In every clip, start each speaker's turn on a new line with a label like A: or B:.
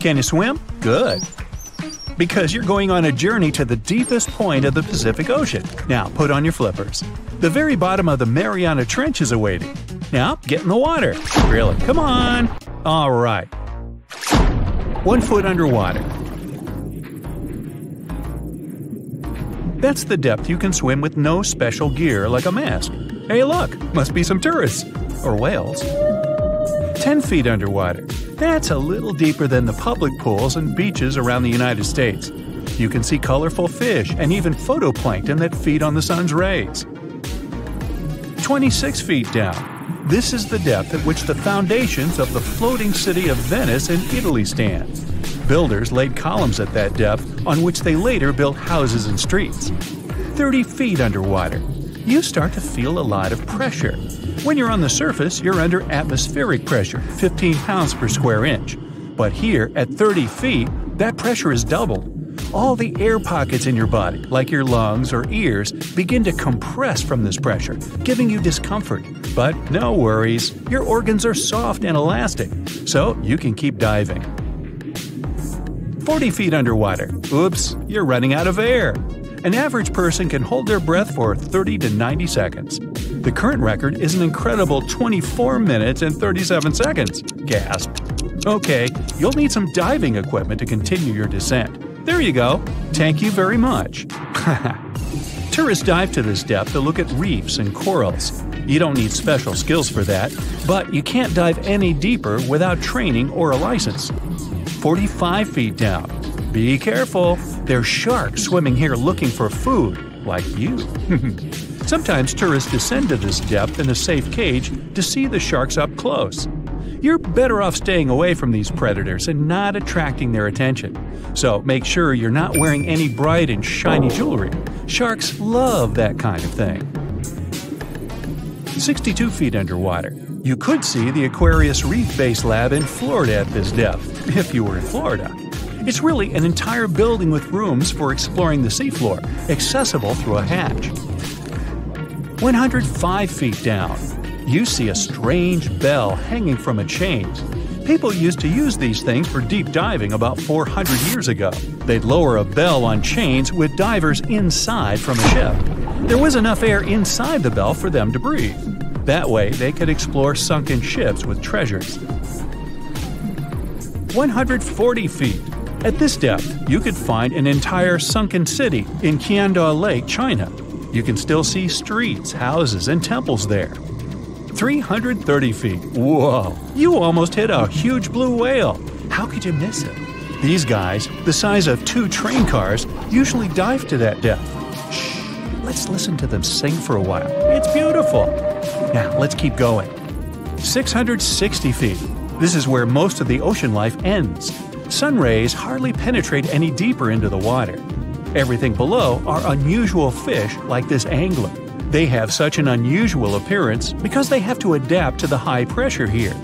A: Can you swim? Good. Because you're going on a journey to the deepest point of the Pacific Ocean. Now put on your flippers. The very bottom of the Mariana Trench is awaiting. Now get in the water. Really, come on. All right. 1 foot underwater. That's the depth you can swim with no special gear like a mask. Hey look, must be some tourists. Or whales. 10 feet underwater. That's a little deeper than the public pools and beaches around the United States. You can see colorful fish and even phytoplankton that feed on the sun's rays. 26 feet down. This is the depth at which the foundations of the floating city of Venice in Italy stand. Builders laid columns at that depth on which they later built houses and streets. 30 feet underwater. You start to feel a lot of pressure. When you're on the surface, you're under atmospheric pressure, 15 pounds per square inch. But here, at 30 feet, that pressure is doubled. All the air pockets in your body, like your lungs or ears, begin to compress from this pressure, giving you discomfort. But no worries, your organs are soft and elastic, so you can keep diving. 40 feet underwater. Oops, you're running out of air. An average person can hold their breath for 30 to 90 seconds. The current record is an incredible 24 minutes and 37 seconds. Gasp. Okay, you'll need some diving equipment to continue your descent. There you go. Thank you very much. Tourists dive to this depth to look at reefs and corals. You don't need special skills for that, but you can't dive any deeper without training or a license. 45 feet down. Be careful. There's sharks swimming here looking for food, like you. Sometimes tourists descend to this depth in a safe cage to see the sharks up close. You're better off staying away from these predators and not attracting their attention. So make sure you're not wearing any bright and shiny jewelry. Sharks love that kind of thing. 62 feet underwater. You could see the Aquarius Reef Base Lab in Florida at this depth, if you were in Florida. It's really an entire building with rooms for exploring the seafloor, accessible through a hatch. 105 feet down. You see a strange bell hanging from a chain. People used to use these things for deep diving about 400 years ago. They'd lower a bell on chains with divers inside from a ship. There was enough air inside the bell for them to breathe. That way, they could explore sunken ships with treasures. 140 feet. At this depth, you could find an entire sunken city in Qiandao Lake, China. You can still see streets, houses, and temples there. 330 feet. Whoa! You almost hit a huge blue whale. How could you miss it? These guys, the size of 2 train cars, usually dive to that depth. Shh! Let's listen to them sing for a while. It's beautiful. Now, let's keep going. 660 feet. This is where most of the ocean life ends. Sun rays hardly penetrate any deeper into the water. Everything below are unusual fish like this angler. They have such an unusual appearance because they have to adapt to the high pressure here.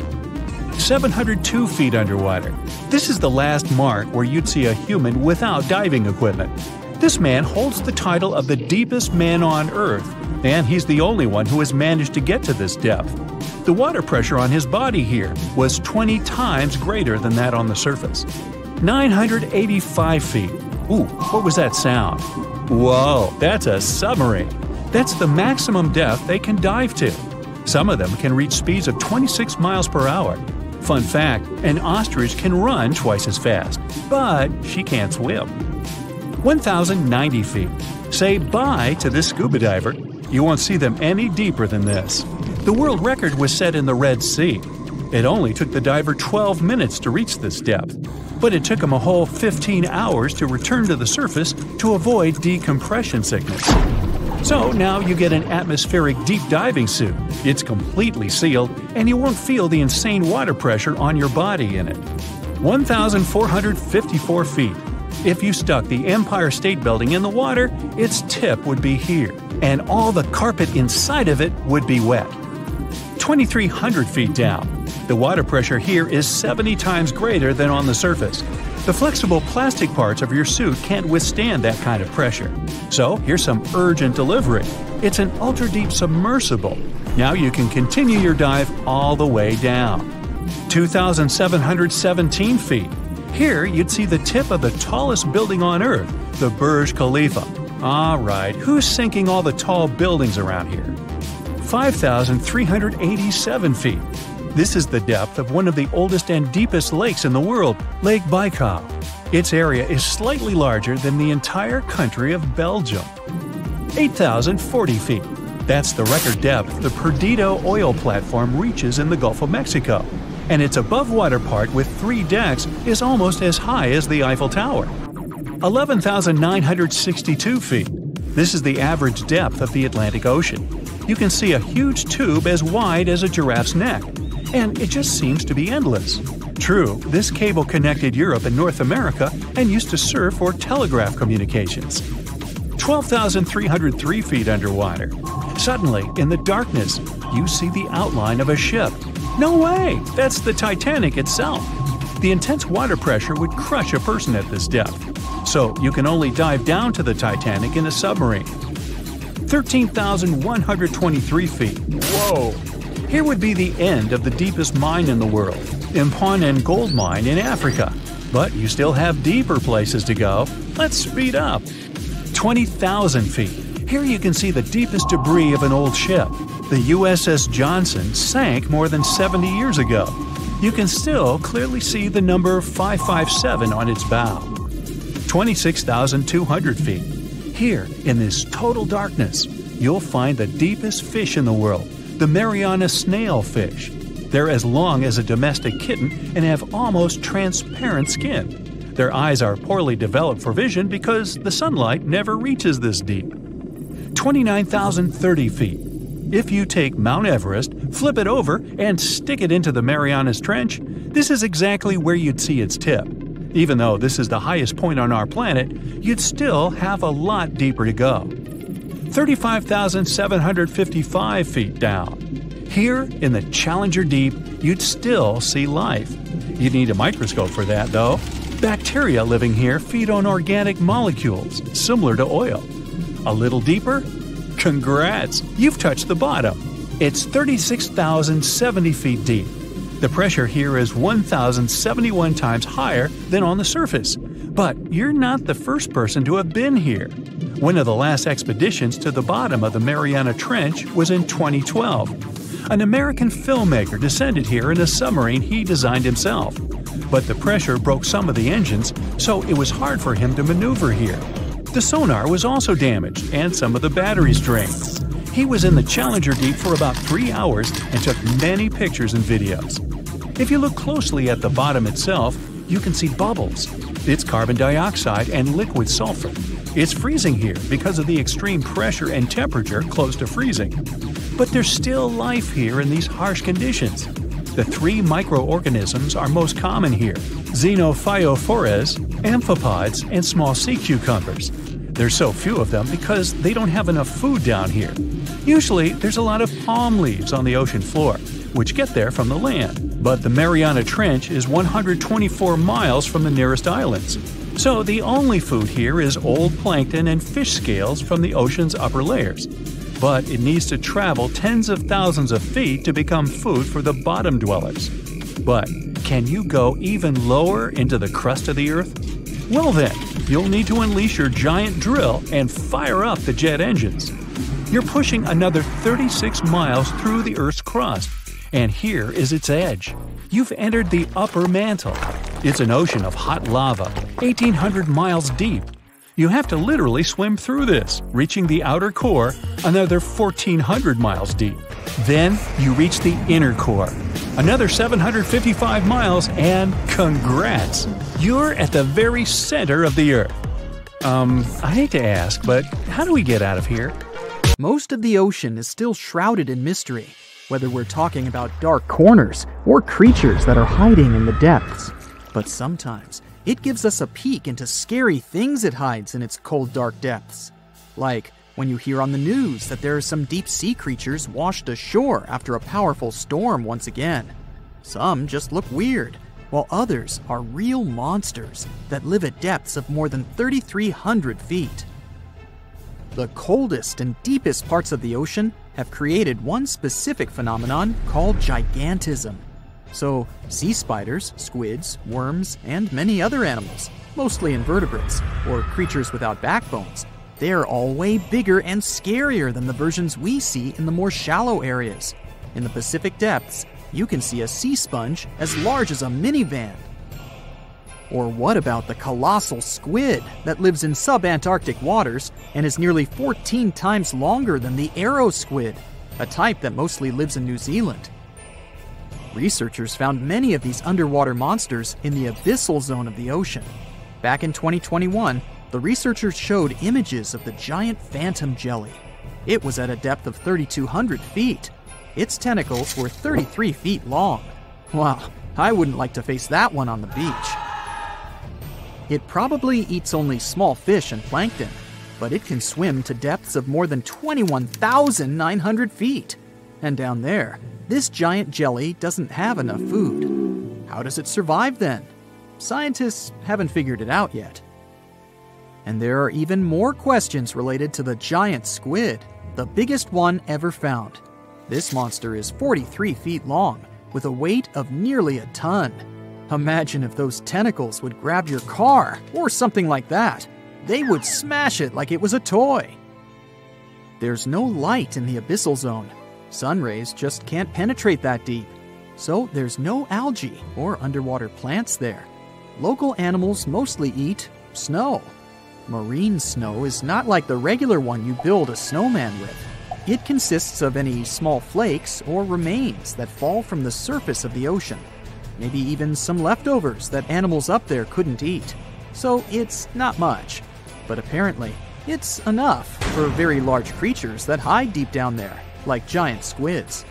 A: 702 feet underwater. This is the last mark where you'd see a human without diving equipment. This man holds the title of the deepest man on Earth, and he's the only one who has managed to get to this depth. The water pressure on his body here was 20 times greater than that on the surface. 985 feet. Ooh, what was that sound? Whoa, that's a submarine. That's the maximum depth they can dive to. Some of them can reach speeds of 26 miles per hour. Fun fact, an ostrich can run twice as fast, but she can't swim. 1,090 feet. Say bye to this scuba diver. You won't see them any deeper than this. The world record was set in the Red Sea. It only took the diver 12 minutes to reach this depth, but it took him a whole 15 hours to return to the surface to avoid decompression sickness. So now you get an atmospheric deep diving suit. It's completely sealed, and you won't feel the insane water pressure on your body in it. 1,454 feet. If you stuck the Empire State Building in the water, its tip would be here, and all the carpet inside of it would be wet. 2,300 feet down. The water pressure here is 70 times greater than on the surface. The flexible plastic parts of your suit can't withstand that kind of pressure. So here's some urgent delivery. It's an ultra-deep submersible. Now you can continue your dive all the way down. 2,717 feet. Here you'd see the tip of the tallest building on Earth, the Burj Khalifa. Alright, who's sinking all the tall buildings around here? 5,387 feet. This is the depth of one of the oldest and deepest lakes in the world, Lake Baikal. Its area is slightly larger than the entire country of Belgium. 8,040 feet. That's the record depth the Perdido oil platform reaches in the Gulf of Mexico, and its above-water part with 3 decks is almost as high as the Eiffel Tower. 11,962 feet. This is the average depth of the Atlantic Ocean. You can see a huge tube as wide as a giraffe's neck, and it just seems to be endless. True, this cable connected Europe and North America and used to serve for telegraph communications. 12,303 feet underwater. Suddenly, in the darkness, you see the outline of a ship. No way! That's the Titanic itself. The intense water pressure would crush a person at this depth, so you can only dive down to the Titanic in a submarine. 13,123 feet. Whoa! Here would be the end of the deepest mine in the world, Imponen Gold Mine in Africa. But you still have deeper places to go. Let's speed up. 20,000 feet. Here you can see the deepest debris of an old ship. The USS Johnson sank more than 70 years ago. You can still clearly see the number 557 on its bow. 26,200 feet. Here, in this total darkness, you'll find the deepest fish in the world, the Mariana snailfish. They're as long as a domestic kitten and have almost transparent skin. Their eyes are poorly developed for vision because the sunlight never reaches this deep. 29,030 feet. If you take Mount Everest, flip it over, and stick it into the Marianas Trench, this is exactly where you'd see its tip. Even though this is the highest point on our planet, you'd still have a lot deeper to go. 35,755 feet down. Here, in the Challenger Deep, you'd still see life. You'd need a microscope for that, though. Bacteria living here feed on organic molecules, similar to oil. A little deeper? Congrats! You've touched the bottom. It's 36,070 feet deep. The pressure here is 1,071 times higher than on the surface. But you're not the first person to have been here. One of the last expeditions to the bottom of the Mariana Trench was in 2012. An American filmmaker descended here in a submarine he designed himself. But the pressure broke some of the engines, so it was hard for him to maneuver here. The sonar was also damaged, and some of the batteries drained. He was in the Challenger Deep for about 3 hours and took many pictures and videos. If you look closely at the bottom itself, you can see bubbles. It's carbon dioxide and liquid sulfur. It's freezing here because of the extreme pressure and temperature close to freezing. But there's still life here in these harsh conditions. The 3 microorganisms are most common here: xenophytophores, amphipods, and small sea cucumbers. There's so few of them because they don't have enough food down here. Usually, there's a lot of palm leaves on the ocean floor, which get there from the land. But the Mariana Trench is 124 miles from the nearest islands. So the only food here is old plankton and fish scales from the ocean's upper layers. But it needs to travel tens of thousands of feet to become food for the bottom dwellers. But can you go even lower into the crust of the Earth? Well then, you'll need to unleash your giant drill and fire up the jet engines. You're pushing another 36 miles through the Earth's crust, and here is its edge. You've entered the upper mantle. It's an ocean of hot lava, 1,800 miles deep. You have to literally swim through this, reaching the outer core, another 1,400 miles deep. Then you reach the inner core, another 755 miles, and congrats! You're at the very center of the Earth. I hate to ask, but how do we get out of here?
B: Most of the ocean is still shrouded in mystery, whether we're talking about dark corners or creatures that are hiding in the depths. But sometimes it gives us a peek into scary things it hides in its cold, dark depths. Like when you hear on the news that there are some deep-sea creatures washed ashore after a powerful storm once again. Some just look weird, while others are real monsters that live at depths of more than 3,300 feet. The coldest and deepest parts of the ocean have created one specific phenomenon called gigantism. So, sea spiders, squids, worms, and many other animals, mostly invertebrates, or creatures without backbones, they're all way bigger and scarier than the versions we see in the more shallow areas. In the Pacific depths, you can see a sea sponge as large as a minivan. Or what about the colossal squid that lives in subantarctic waters and is nearly 14 times longer than the arrow squid, a type that mostly lives in New Zealand? Researchers found many of these underwater monsters in the abyssal zone of the ocean. Back in 2021, the researchers showed images of the giant phantom jelly. It was at a depth of 3,200 feet. Its tentacles were 33 feet long. Wow, I wouldn't like to face that one on the beach. It probably eats only small fish and plankton, but it can swim to depths of more than 21,900 feet. And down there, this giant jelly doesn't have enough food. How does it survive then? Scientists haven't figured it out yet. And there are even more questions related to the giant squid, the biggest one ever found. This monster is 43 feet long, with a weight of nearly a ton. Imagine if those tentacles would grab your car, or something like that. They would smash it like it was a toy. There's no light in the abyssal zone. Sun rays just can't penetrate that deep. So there's no algae or underwater plants there. Local animals mostly eat snow. Marine snow is not like the regular one you build a snowman with. It consists of any small flakes or remains that fall from the surface of the ocean. Maybe even some leftovers that animals up there couldn't eat. So it's not much. But apparently, it's enough for very large creatures that hide deep down there, like giant squids.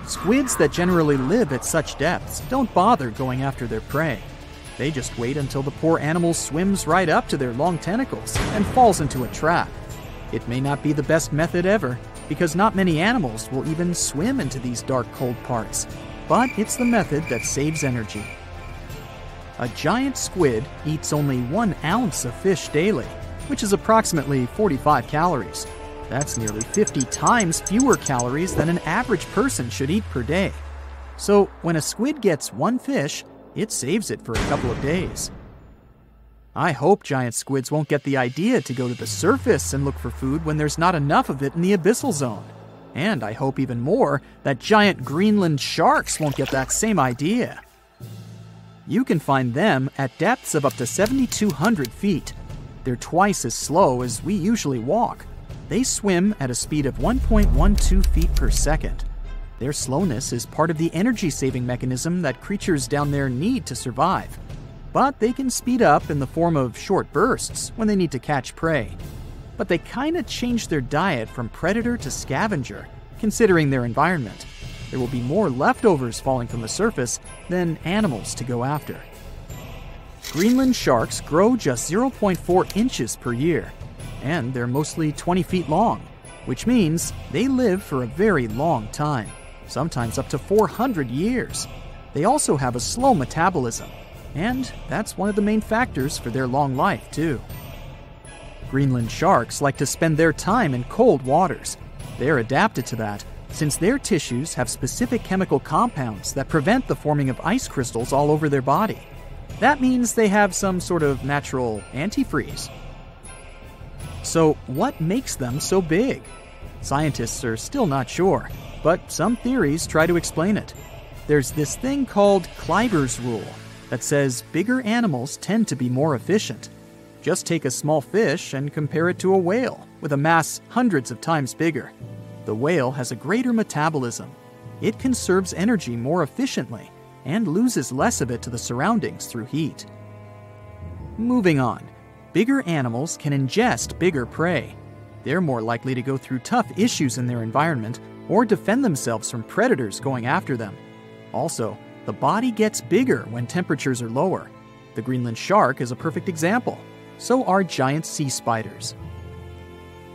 B: Squids that generally live at such depths don't bother going after their prey. They just wait until the poor animal swims right up to their long tentacles and falls into a trap. It may not be the best method ever, because not many animals will even swim into these dark, cold parts. But it's the method that saves energy. A giant squid eats only 1 ounce of fish daily, which is approximately 45 calories. That's nearly 50 times fewer calories than an average person should eat per day. So when a squid gets 1 fish, it saves it for a couple of days. I hope giant squids won't get the idea to go to the surface and look for food when there's not enough of it in the abyssal zone. And I hope even more that giant Greenland sharks won't get that same idea. You can find them at depths of up to 7,200 feet. They're twice as slow as we usually walk. They swim at a speed of 1.12 feet per second. Their slowness is part of the energy-saving mechanism that creatures down there need to survive. But they can speed up in the form of short bursts when they need to catch prey. But they kinda change their diet from predator to scavenger, considering their environment. There will be more leftovers falling from the surface than animals to go after. Greenland sharks grow just 0.4 inches per year, and they're mostly 20 feet long, which means they live for a very long time, sometimes up to 400 years. They also have a slow metabolism, and that's one of the main factors for their long life, too. Greenland sharks like to spend their time in cold waters. They're adapted to that, since their tissues have specific chemical compounds that prevent the forming of ice crystals all over their body. That means they have some sort of natural antifreeze. So what makes them so big? Scientists are still not sure, but some theories try to explain it. There's this thing called Kleiber's rule that says bigger animals tend to be more efficient. Just take a small fish and compare it to a whale with a mass hundreds of times bigger. The whale has a greater metabolism. It conserves energy more efficiently and loses less of it to the surroundings through heat. Moving on, bigger animals can ingest bigger prey. They're more likely to go through tough issues in their environment or defend themselves from predators going after them. Also, the body gets bigger when temperatures are lower. The Greenland shark is a perfect example. So are giant sea spiders.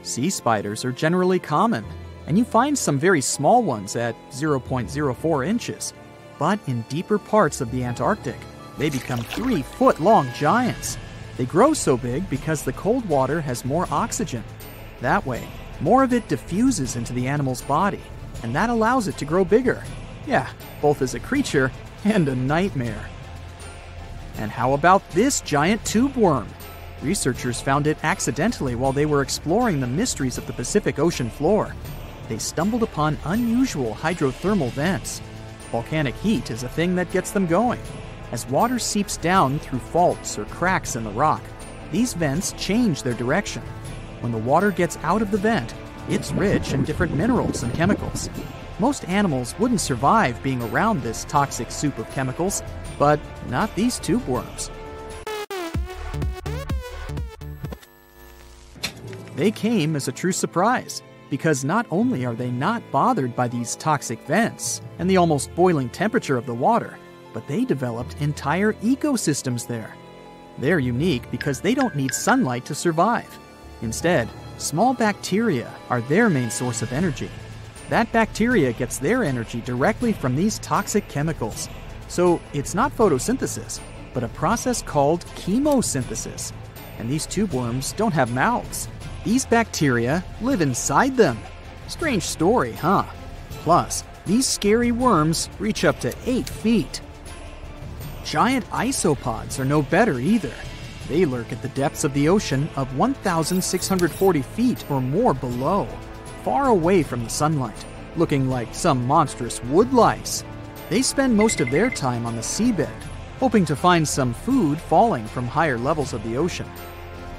B: Sea spiders are generally common, and you find some very small ones at 0.04 inches. But in deeper parts of the Antarctic, they become 3-foot-long giants. They grow so big because the cold water has more oxygen. That way, more of it diffuses into the animal's body, and that allows it to grow bigger. Yeah, both as a creature and a nightmare. And how about this giant tube worm? Researchers found it accidentally while they were exploring the mysteries of the Pacific Ocean floor. They stumbled upon unusual hydrothermal vents. Volcanic heat is a thing that gets them going. As water seeps down through faults or cracks in the rock, these vents change their direction. When the water gets out of the vent, it's rich in different minerals and chemicals. Most animals wouldn't survive being around this toxic soup of chemicals, but not these tube worms. They came as a true surprise, because not only are they not bothered by these toxic vents and the almost boiling temperature of the water, but they developed entire ecosystems there. They're unique because they don't need sunlight to survive. Instead, small bacteria are their main source of energy. That bacteria gets their energy directly from these toxic chemicals. So it's not photosynthesis, but a process called chemosynthesis. And these tube worms don't have mouths. These bacteria live inside them. Strange story, huh? Plus, these scary worms reach up to 8 feet. Giant isopods are no better either. They lurk at the depths of the ocean of 1,640 feet or more below, far away from the sunlight, looking like some monstrous wood lice. They spend most of their time on the seabed, hoping to find some food falling from higher levels of the ocean.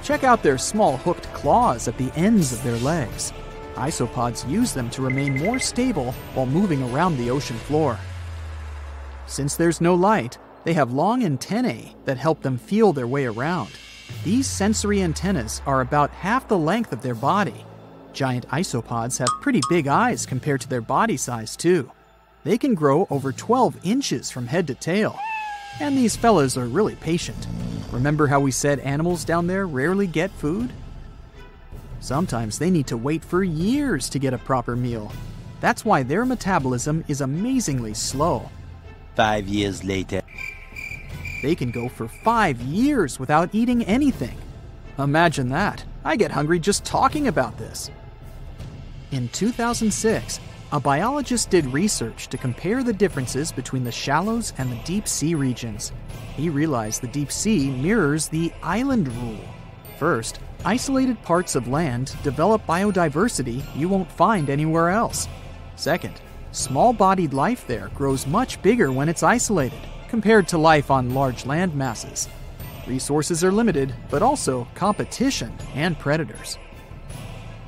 B: Check out their small hooked claws at the ends of their legs. Isopods use them to remain more stable while moving around the ocean floor. Since there's no light, they have long antennae that help them feel their way around. These sensory antennas are about half the length of their body. Giant isopods have pretty big eyes compared to their body size, too. They can grow over 12 inches from head to tail. And these fellas are really patient. Remember how we said animals down there rarely get food? Sometimes they need to wait for years to get a proper meal. That's why their metabolism is amazingly slow.
C: 5 years later.
B: They can go for 5 years without eating anything. Imagine that. I get hungry just talking about this. In 2006, a biologist did research to compare the differences between the shallows and the deep sea regions. He realized the deep sea mirrors the island rule. First, isolated parts of land develop biodiversity you won't find anywhere else. Second, small-bodied life there grows much bigger when it's isolated, compared to life on large land masses. Resources are limited, but also competition and predators.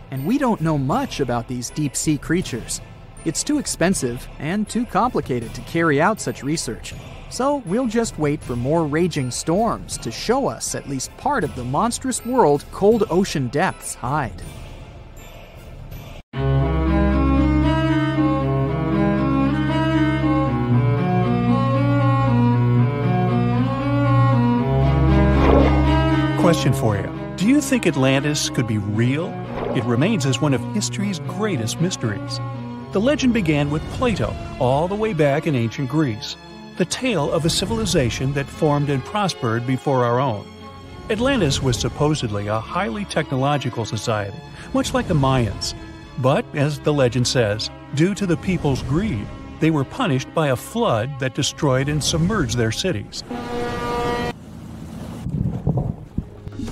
B: And we don't know much about these deep-sea creatures. It's too expensive and too complicated to carry out such research. So we'll just wait for more raging storms to show us at least part of the monstrous world cold ocean depths hide.
A: Question for you. Do you think Atlantis could be real? It remains as one of history's greatest mysteries. The legend began with Plato all the way back in ancient Greece, the tale of a civilization that formed and prospered before our own. Atlantis was supposedly a highly technological society, much like the Mayans. But, as the legend says, due to the people's greed, they were punished by a flood that destroyed and submerged their cities.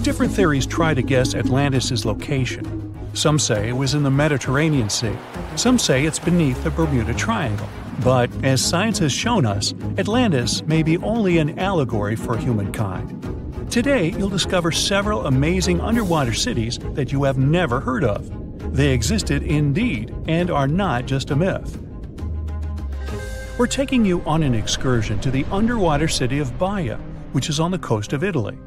A: Different theories try to guess Atlantis' location. Some say it was in the Mediterranean Sea. Some say it's beneath the Bermuda Triangle. But, as science has shown us, Atlantis may be only an allegory for humankind. Today, you'll discover several amazing underwater cities that you have never heard of. They existed indeed and are not just a myth. We're taking you on an excursion to the underwater city of Baia, which is on the coast of Italy.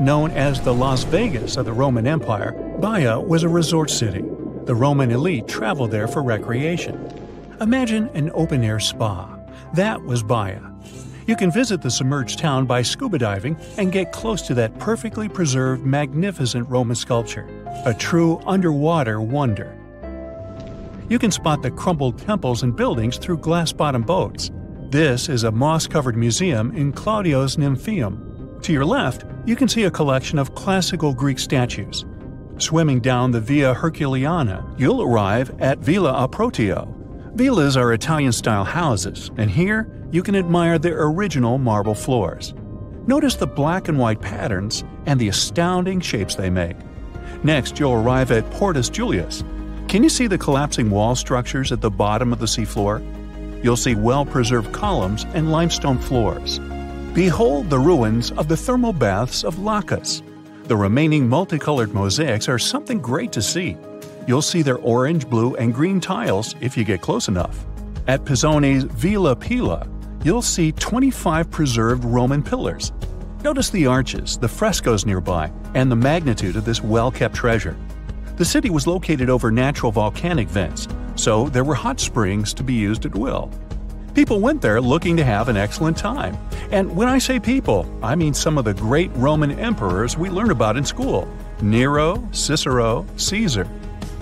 A: Known as the Las Vegas of the Roman Empire, Baia was a resort city. The Roman elite traveled there for recreation. Imagine an open-air spa. That was Baia. You can visit the submerged town by scuba diving and get close to that perfectly preserved, magnificent Roman sculpture, a true underwater wonder. You can spot the crumbled temples and buildings through glass-bottom boats. This is a moss-covered museum in Claudio's Nymphaeum. To your left, you can see a collection of classical Greek statues. Swimming down the Via Herculeana, you'll arrive at Villa Aprotio. Villas are Italian-style houses, and here you can admire their original marble floors. Notice the black and white patterns and the astounding shapes they make. Next, you'll arrive at Portus Julius. Can you see the collapsing wall structures at the bottom of the seafloor? You'll see well-preserved columns and limestone floors. Behold the ruins of the thermal baths of Lacus. The remaining multicolored mosaics are something great to see. You'll see their orange, blue, and green tiles if you get close enough. At Pisoni's Villa Pila, you'll see 25 preserved Roman pillars. Notice the arches, the frescoes nearby, and the magnitude of this well-kept treasure. The city was located over natural volcanic vents, so there were hot springs to be used at will. People went there looking to have an excellent time. And when I say people, I mean some of the great Roman emperors we learn about in school: Nero, Cicero, Caesar.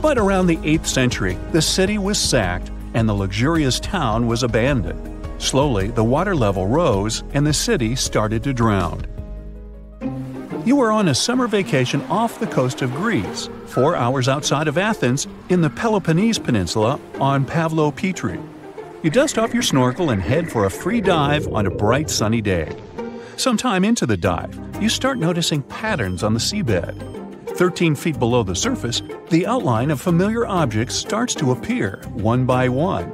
A: But around the 8th century, the city was sacked and the luxurious town was abandoned. Slowly, the water level rose and the city started to drown. You are on a summer vacation off the coast of Greece, 4 hours outside of Athens, in the Peloponnese Peninsula on Pavlo Petri. You dust off your snorkel and head for a free dive on a bright sunny day. Sometime into the dive, you start noticing patterns on the seabed. 13 feet below the surface, the outline of familiar objects starts to appear, one by one.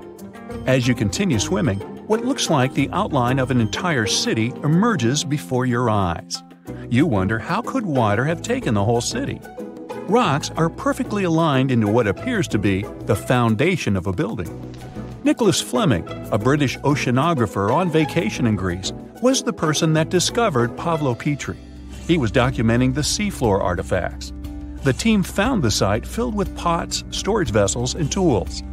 A: As you continue swimming, what looks like the outline of an entire city emerges before your eyes. You wonder, how could water have taken the whole city? Rocks are perfectly aligned into what appears to be the foundation of a building. Nicholas Fleming, a British oceanographer on vacation in Greece, was the person that discovered Pavlo Petri. He was documenting the seafloor artifacts. The team found the site filled with pots, storage vessels, and tools.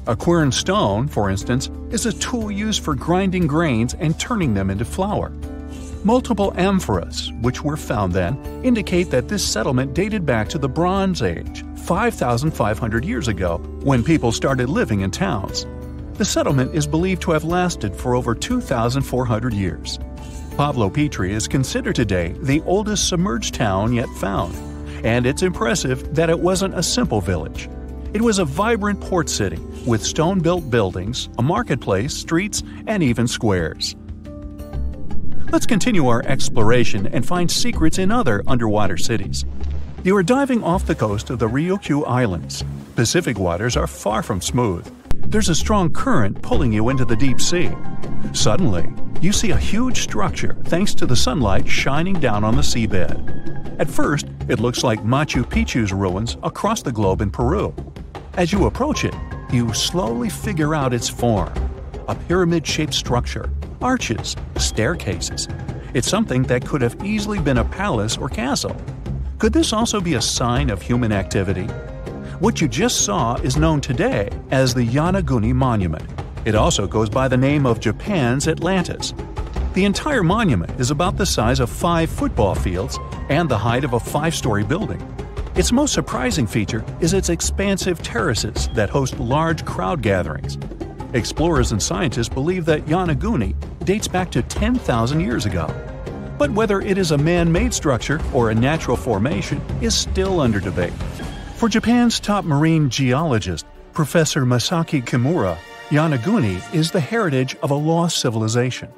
A: A quern stone, for instance, is a tool used for grinding grains and turning them into flour. Multiple amphoras, which were found then, indicate that this settlement dated back to the Bronze Age, 5,500 years ago, when people started living in towns. The settlement is believed to have lasted for over 2,400 years. Pavlo Petri is considered today the oldest submerged town yet found, and it's impressive that it wasn't a simple village. It was a vibrant port city with stone-built buildings, a marketplace, streets, and even squares. Let's continue our exploration and find secrets in other underwater cities. You are diving off the coast of the Ryukyu Islands. Pacific waters are far from smooth. There's a strong current pulling you into the deep sea. Suddenly, you see a huge structure thanks to the sunlight shining down on the seabed. At first, it looks like Machu Picchu's ruins across the globe in Peru. As you approach it, you slowly figure out its form. A pyramid-shaped structure, arches, staircases. It's something that could have easily been a palace or castle. Could this also be a sign of human activity? What you just saw is known today as the Yonaguni Monument. It also goes by the name of Japan's Atlantis. The entire monument is about the size of 5 football fields and the height of a 5-story building. Its most surprising feature is its expansive terraces that host large crowd gatherings. Explorers and scientists believe that Yonaguni dates back to 10,000 years ago. But whether it is a man-made structure or a natural formation is still under debate. For Japan's top marine geologist, Professor Masaki Kimura, Yonaguni is the heritage of a lost civilization.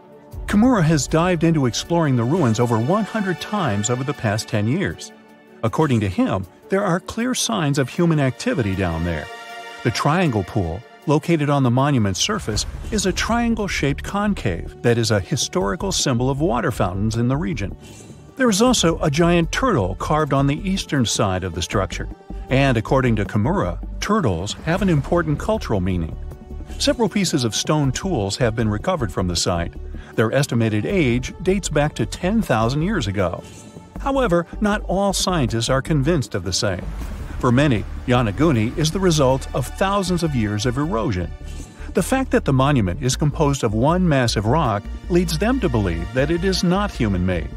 A: Kimura has dived into exploring the ruins over 100 times over the past 10 years. According to him, there are clear signs of human activity down there. The triangle pool, located on the monument's surface, is a triangle-shaped concave that is a historical symbol of water fountains in the region. There is also a giant turtle carved on the eastern side of the structure. And according to Kimura, turtles have an important cultural meaning. Several pieces of stone tools have been recovered from the site. Their estimated age dates back to 10,000 years ago. However, not all scientists are convinced of the same. For many, Yonaguni is the result of thousands of years of erosion. The fact that the monument is composed of one massive rock leads them to believe that it is not human-made.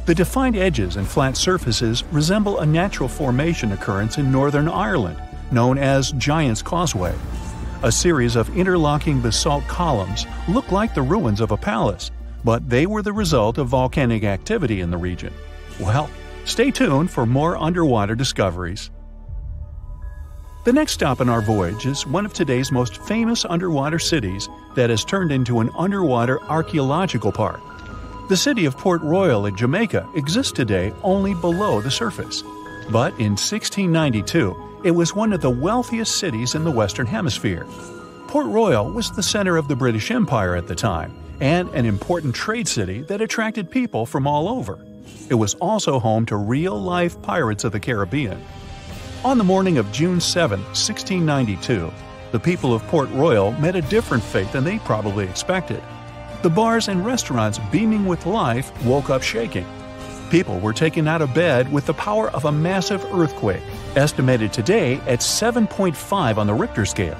A: The defined edges and flat surfaces resemble a natural formation occurrence in Northern Ireland, known as Giant's Causeway. A series of interlocking basalt columns look like the ruins of a palace, but they were the result of volcanic activity in the region. Well, stay tuned for more underwater discoveries. The next stop in our voyage is one of today's most famous underwater cities that has turned into an underwater archaeological park. The city of Port Royal in Jamaica exists today only below the surface. But in 1692, it was one of the wealthiest cities in the Western Hemisphere. Port Royal was the center of the British Empire at the time, and an important trade city that attracted people from all over. It was also home to real-life pirates of the Caribbean. On the morning of June 7, 1692, the people of Port Royal met a different fate than they probably expected. The bars and restaurants beaming with life woke up shaking. People were taken out of bed with the power of a massive earthquake, estimated today at 7.5 on the Richter scale.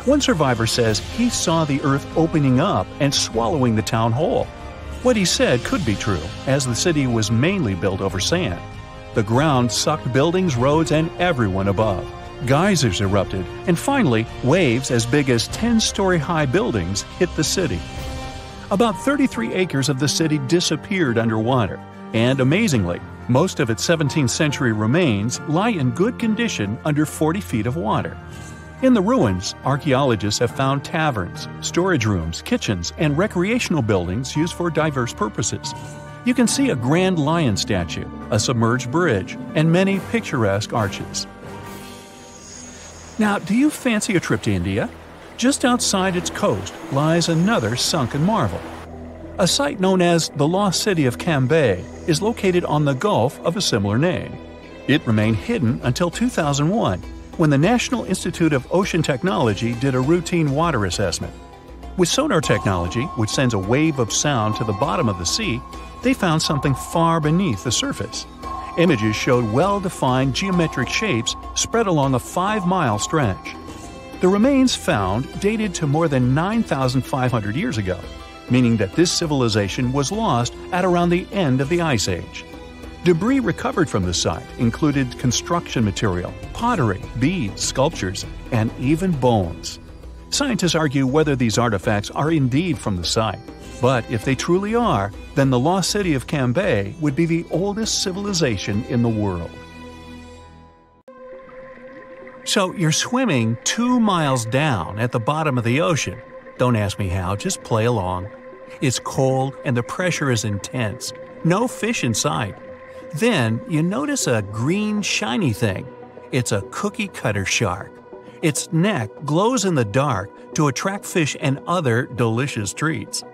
A: One survivor says he saw the earth opening up and swallowing the town whole. What he said could be true, as the city was mainly built over sand. The ground sucked buildings, roads, and everyone above. Geysers erupted, and finally, waves as big as 10-story-high buildings hit the city. About 33 acres of the city disappeared underwater, and amazingly, most of its 17th-century remains lie in good condition under 40 feet of water. In the ruins, archaeologists have found taverns, storage rooms, kitchens, and recreational buildings used for diverse purposes. You can see a grand lion statue, a submerged bridge, and many picturesque arches. Now, do you fancy a trip to India? Just outside its coast lies another sunken marvel. A site known as the Lost City of Cambay is located on the Gulf of a similar name. It remained hidden until 2001, when the National Institute of Ocean Technology did a routine water assessment. With sonar technology, which sends a wave of sound to the bottom of the sea, they found something far beneath the surface. Images showed well-defined geometric shapes spread along a 5-mile stretch. The remains found dated to more than 9,500 years ago, meaning that this civilization was lost at around the end of the Ice Age. Debris recovered from the site included construction material, pottery, beads, sculptures, and even bones. Scientists argue whether these artifacts are indeed from the site, but if they truly are, then the Lost City of Cambay would be the oldest civilization in the world. So you're swimming 2 miles down at the bottom of the ocean. Don't ask me how, just play along. It's cold and the pressure is intense. No fish in sight. Then you notice a green shiny thing. It's a cookie cutter shark. Its neck glows in the dark to attract fish and other delicious treats.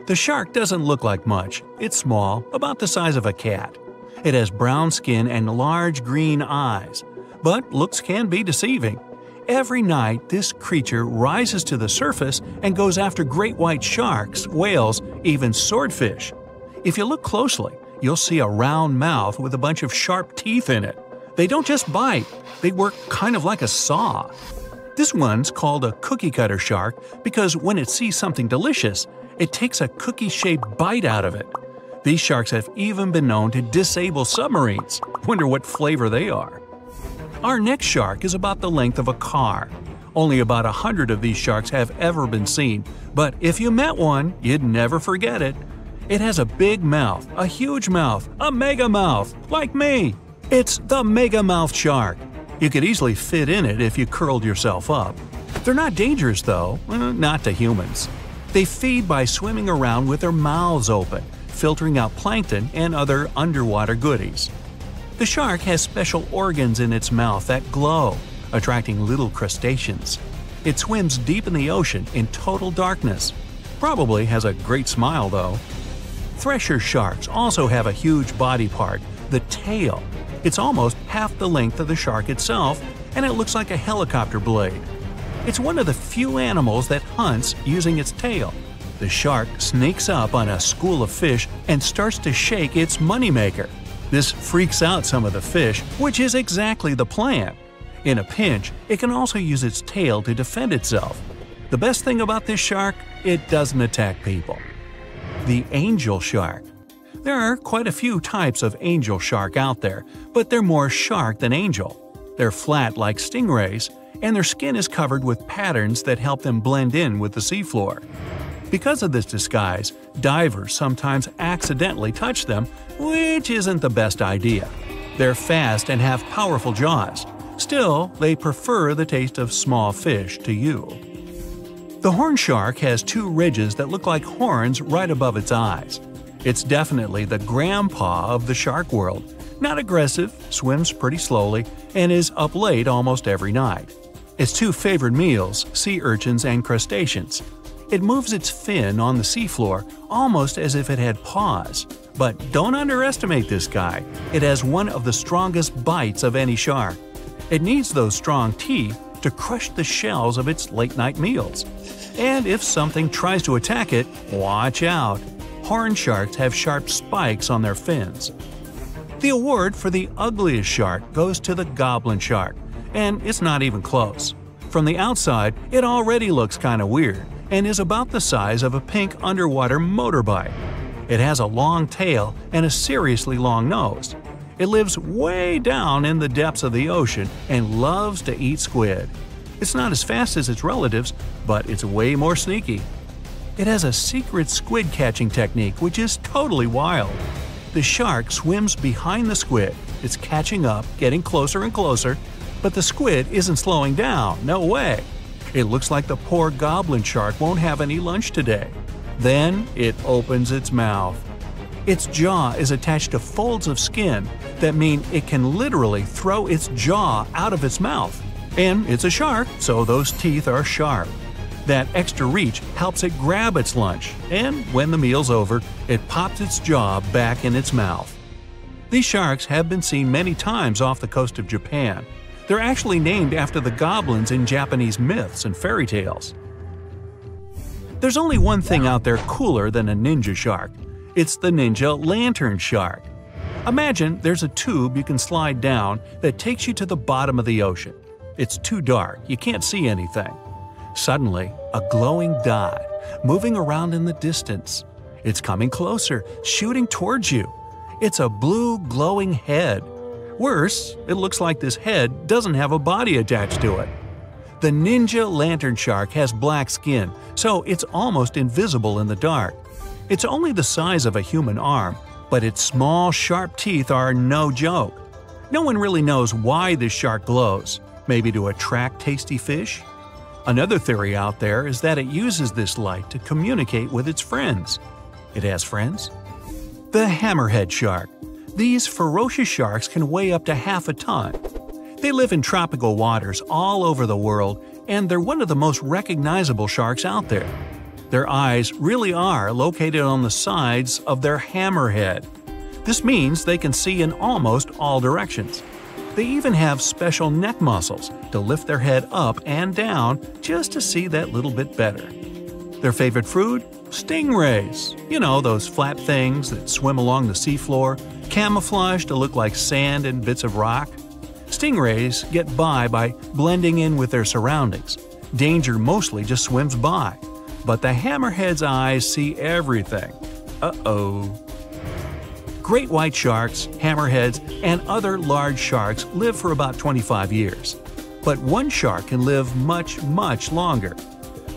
A: The shark doesn't look like much. It's small, about the size of a cat. It has brown skin and large green eyes. But looks can be deceiving. Every night, this creature rises to the surface and goes after great white sharks, whales, even swordfish. If you look closely, you'll see a round mouth with a bunch of sharp teeth in it. They don't just bite, they work kind of like a saw. This one's called a cookie cutter shark because when it sees something delicious, it takes a cookie-shaped bite out of it. These sharks have even been known to disable submarines. Wonder what flavor they are. Our next shark is about the length of a car. Only about 100 of these sharks have ever been seen, but if you met one, you'd never forget it. It has a big mouth, a huge mouth, a mega mouth, like me. It's the mega mouth shark. You could easily fit in it if you curled yourself up. They're not dangerous though, not to humans. They feed by swimming around with their mouths open, filtering out plankton and other underwater goodies. The shark has special organs in its mouth that glow, attracting little crustaceans. It swims deep in the ocean in total darkness. Probably has a great smile though. Thresher sharks also have a huge body part, the tail. It's almost half the length of the shark itself, and it looks like a helicopter blade. It's one of the few animals that hunts using its tail. The shark sneaks up on a school of fish and starts to shake its moneymaker. This freaks out some of the fish, which is exactly the plan. In a pinch, it can also use its tail to defend itself. The best thing about this shark, it doesn't attack people. The angel shark. There are quite a few types of angel shark out there, but they're more shark than angel. They're flat like stingrays, and their skin is covered with patterns that help them blend in with the seafloor. Because of this disguise, divers sometimes accidentally touch them, which isn't the best idea. They're fast and have powerful jaws, Still, they prefer the taste of small fish to you. The horn shark has two ridges that look like horns right above its eyes. It's definitely the grandpa of the shark world. Not aggressive, swims pretty slowly, and is up late almost every night. Its two favorite meals, sea urchins and crustaceans. It moves its fin on the seafloor almost as if it had paws. But don't underestimate this guy. It has one of the strongest bites of any shark. It needs those strong teeth to crush the shells of its late-night meals. And if something tries to attack it, watch out. Horn sharks have sharp spikes on their fins. The award for the ugliest shark goes to the goblin shark, and it's not even close. From the outside, it already looks kinda weird and is about the size of a pink underwater motorbike. It has a long tail and a seriously long nose. It lives way down in the depths of the ocean and loves to eat squid. It's not as fast as its relatives, but it's way more sneaky. It has a secret squid catching technique which is totally wild. The shark swims behind the squid. It's catching up, getting closer and closer, but the squid isn't slowing down, no way. It looks like the poor goblin shark won't have any lunch today. Then it opens its mouth. Its jaw is attached to folds of skin that mean it can literally throw its jaw out of its mouth. And it's a shark, so those teeth are sharp. That extra reach helps it grab its lunch, and when the meal's over, it pops its jaw back in its mouth. These sharks have been seen many times off the coast of Japan. They're actually named after the goblins in Japanese myths and fairy tales. There's only one thing out there cooler than a ninja shark. It's the ninja lantern shark. Imagine there's a tube you can slide down that takes you to the bottom of the ocean. It's too dark, you can't see anything. Suddenly, a glowing dot, moving around in the distance. It's coming closer, shooting towards you. It's a blue glowing head. Worse, it looks like this head doesn't have a body attached to it. The ninja lantern shark has black skin, so it's almost invisible in the dark. It's only the size of a human arm, but its small, sharp teeth are no joke. No one really knows why this shark glows. Maybe to attract tasty fish? Another theory out there is that it uses this light to communicate with its friends. It has friends? The hammerhead shark. These ferocious sharks can weigh up to half a ton. They live in tropical waters all over the world, and they're one of the most recognizable sharks out there. Their eyes really are located on the sides of their hammerhead. This means they can see in almost all directions. They even have special neck muscles to lift their head up and down just to see that little bit better. Their favorite food? Stingrays. You know, those flat things that swim along the seafloor, camouflaged to look like sand and bits of rock. Stingrays get by blending in with their surroundings. Danger mostly just swims by. But the hammerhead's eyes see everything. Uh-oh. Great white sharks, hammerheads, and other large sharks live for about 25 years. But one shark can live much, much longer.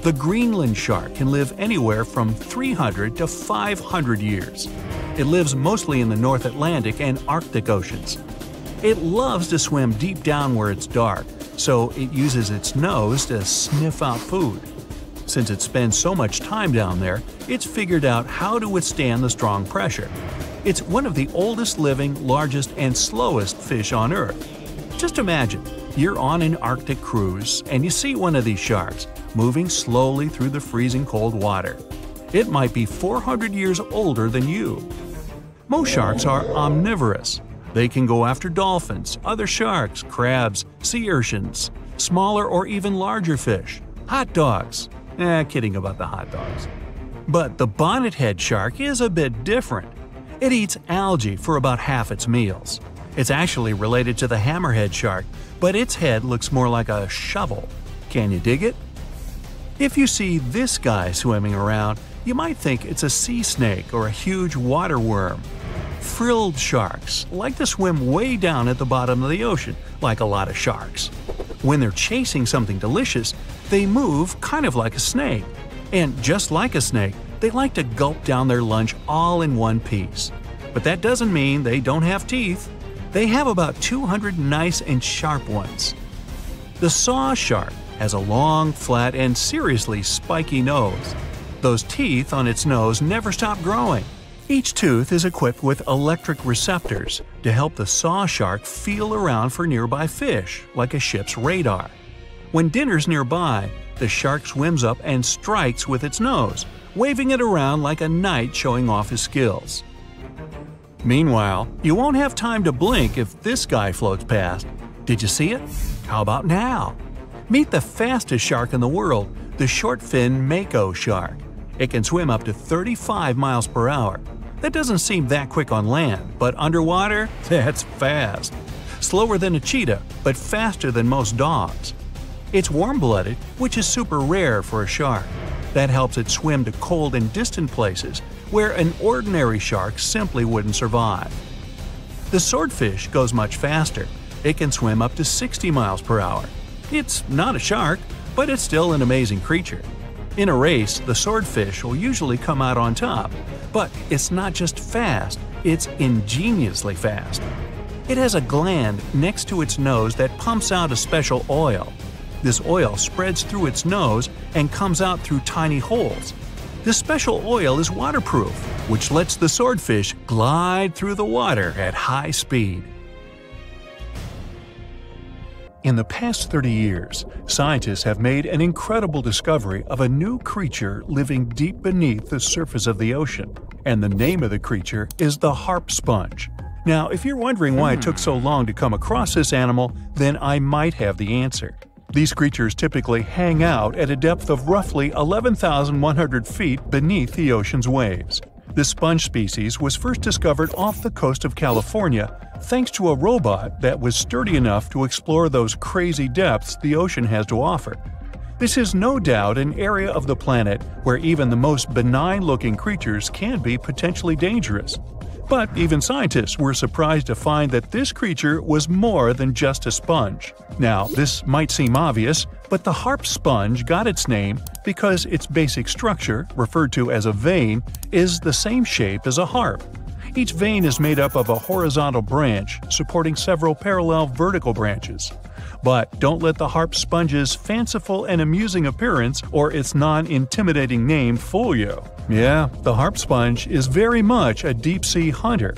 A: The Greenland shark can live anywhere from 300 to 500 years. It lives mostly in the North Atlantic and Arctic oceans. It loves to swim deep down where it's dark, so it uses its nose to sniff out food. Since it spends so much time down there, it's figured out how to withstand the strong pressure. It's one of the oldest living, largest, and slowest fish on Earth. Just imagine, you're on an Arctic cruise and you see one of these sharks moving slowly through the freezing cold water. It might be 400 years older than you. Most sharks are omnivorous. They can go after dolphins, other sharks, crabs, sea urchins, smaller or even larger fish, hot dogs. Kidding about the hot dogs. But the bonnethead shark is a bit different. It eats algae for about half its meals. It's actually related to the hammerhead shark, but its head looks more like a shovel. Can you dig it? If you see this guy swimming around, you might think it's a sea snake or a huge water worm. Frilled sharks like to swim way down at the bottom of the ocean, like a lot of sharks. When they're chasing something delicious, they move kind of like a snake. And just like a snake, they like to gulp down their lunch all in one piece. But that doesn't mean they don't have teeth. They have about 200 nice and sharp ones. The saw shark has a long, flat, and seriously spiky nose. Those teeth on its nose never stop growing. Each tooth is equipped with electric receptors to help the saw shark feel around for nearby fish, like a ship's radar. When dinner's nearby, the shark swims up and strikes with its nose, waving it around like a knight showing off his skills. Meanwhile, you won't have time to blink if this guy floats past. Did you see it? How about now? Meet the fastest shark in the world, the short-fin mako shark. It can swim up to 35 miles per hour. That doesn't seem that quick on land, but underwater, that's fast. Slower than a cheetah, but faster than most dogs. It's warm-blooded, which is super rare for a shark. That helps it swim to cold and distant places where an ordinary shark simply wouldn't survive. The swordfish goes much faster. It can swim up to 60 miles per hour. It's not a shark, but it's still an amazing creature. In a race, the swordfish will usually come out on top, but it's not just fast, it's ingeniously fast. It has a gland next to its nose that pumps out a special oil. This oil spreads through its nose and comes out through tiny holes. This special oil is waterproof, which lets the swordfish glide through the water at high speed. In the past 30 years, scientists have made an incredible discovery of a new creature living deep beneath the surface of the ocean, and the name of the creature is the harp sponge. Now, if you're wondering why it took so long to come across this animal, then I might have the answer. These creatures typically hang out at a depth of roughly 11,100 feet beneath the ocean's waves. This sponge species was first discovered off the coast of California thanks to a robot that was sturdy enough to explore those crazy depths the ocean has to offer. This is no doubt an area of the planet where even the most benign-looking creatures can be potentially dangerous. But even scientists were surprised to find that this creature was more than just a sponge. Now, this might seem obvious, but the harp sponge got its name because its basic structure, referred to as a vein, is the same shape as a harp. Each vein is made up of a horizontal branch supporting several parallel vertical branches. But don't let the harp sponge's fanciful and amusing appearance or its non-intimidating name fool you. Yeah, the harp sponge is very much a deep-sea hunter.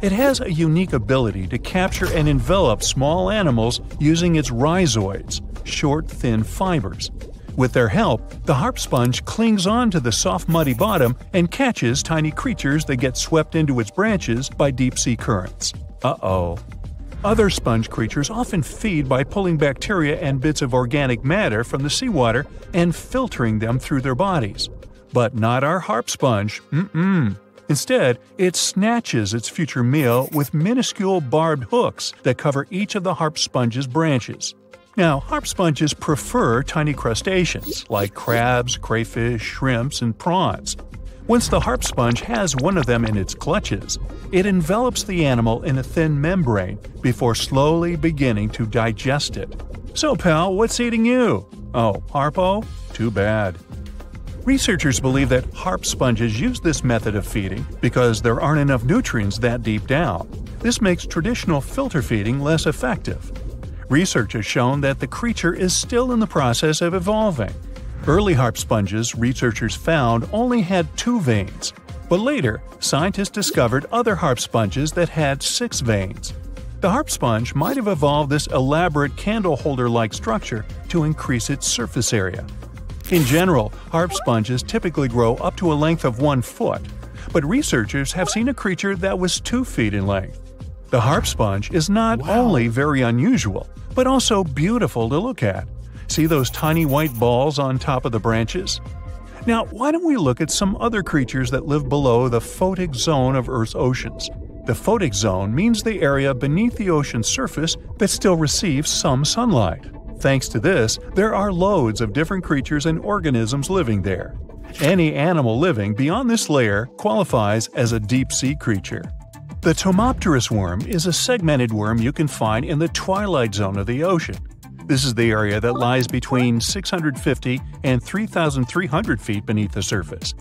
A: It has a unique ability to capture and envelop small animals using its rhizoids, short, thin fibers. With their help, the harp sponge clings on to the soft, muddy bottom and catches tiny creatures that get swept into its branches by deep-sea currents. Uh-oh. Other sponge creatures often feed by pulling bacteria and bits of organic matter from the seawater and filtering them through their bodies. But not our harp sponge. Instead, it snatches its future meal with minuscule barbed hooks that cover each of the harp sponge's branches. Now, harp sponges prefer tiny crustaceans like crabs, crayfish, shrimps, and prawns. Once the harp sponge has one of them in its clutches, it envelops the animal in a thin membrane before slowly beginning to digest it. So, pal, what's eating you? Oh, Harpo? Too bad. Researchers believe that harp sponges use this method of feeding because there aren't enough nutrients that deep down. This makes traditional filter feeding less effective. Research has shown that the creature is still in the process of evolving. Early harp sponges, researchers found, only had 2 veins. But later, scientists discovered other harp sponges that had 6 veins. The harp sponge might have evolved this elaborate candle holder-like structure to increase its surface area. In general, harp sponges typically grow up to a length of 1 foot, but researchers have seen a creature that was 2 feet in length. The harp sponge is not only very unusual, but also beautiful to look at. See those tiny white balls on top of the branches? Now, why don't we look at some other creatures that live below the photic zone of Earth's oceans? The photic zone means the area beneath the ocean's surface that still receives some sunlight. Thanks to this, there are loads of different creatures and organisms living there. Any animal living beyond this layer qualifies as a deep-sea creature. The Tomopterus worm is a segmented worm you can find in the twilight zone of the ocean. This is the area that lies between 650 and 3,300 feet beneath the surface.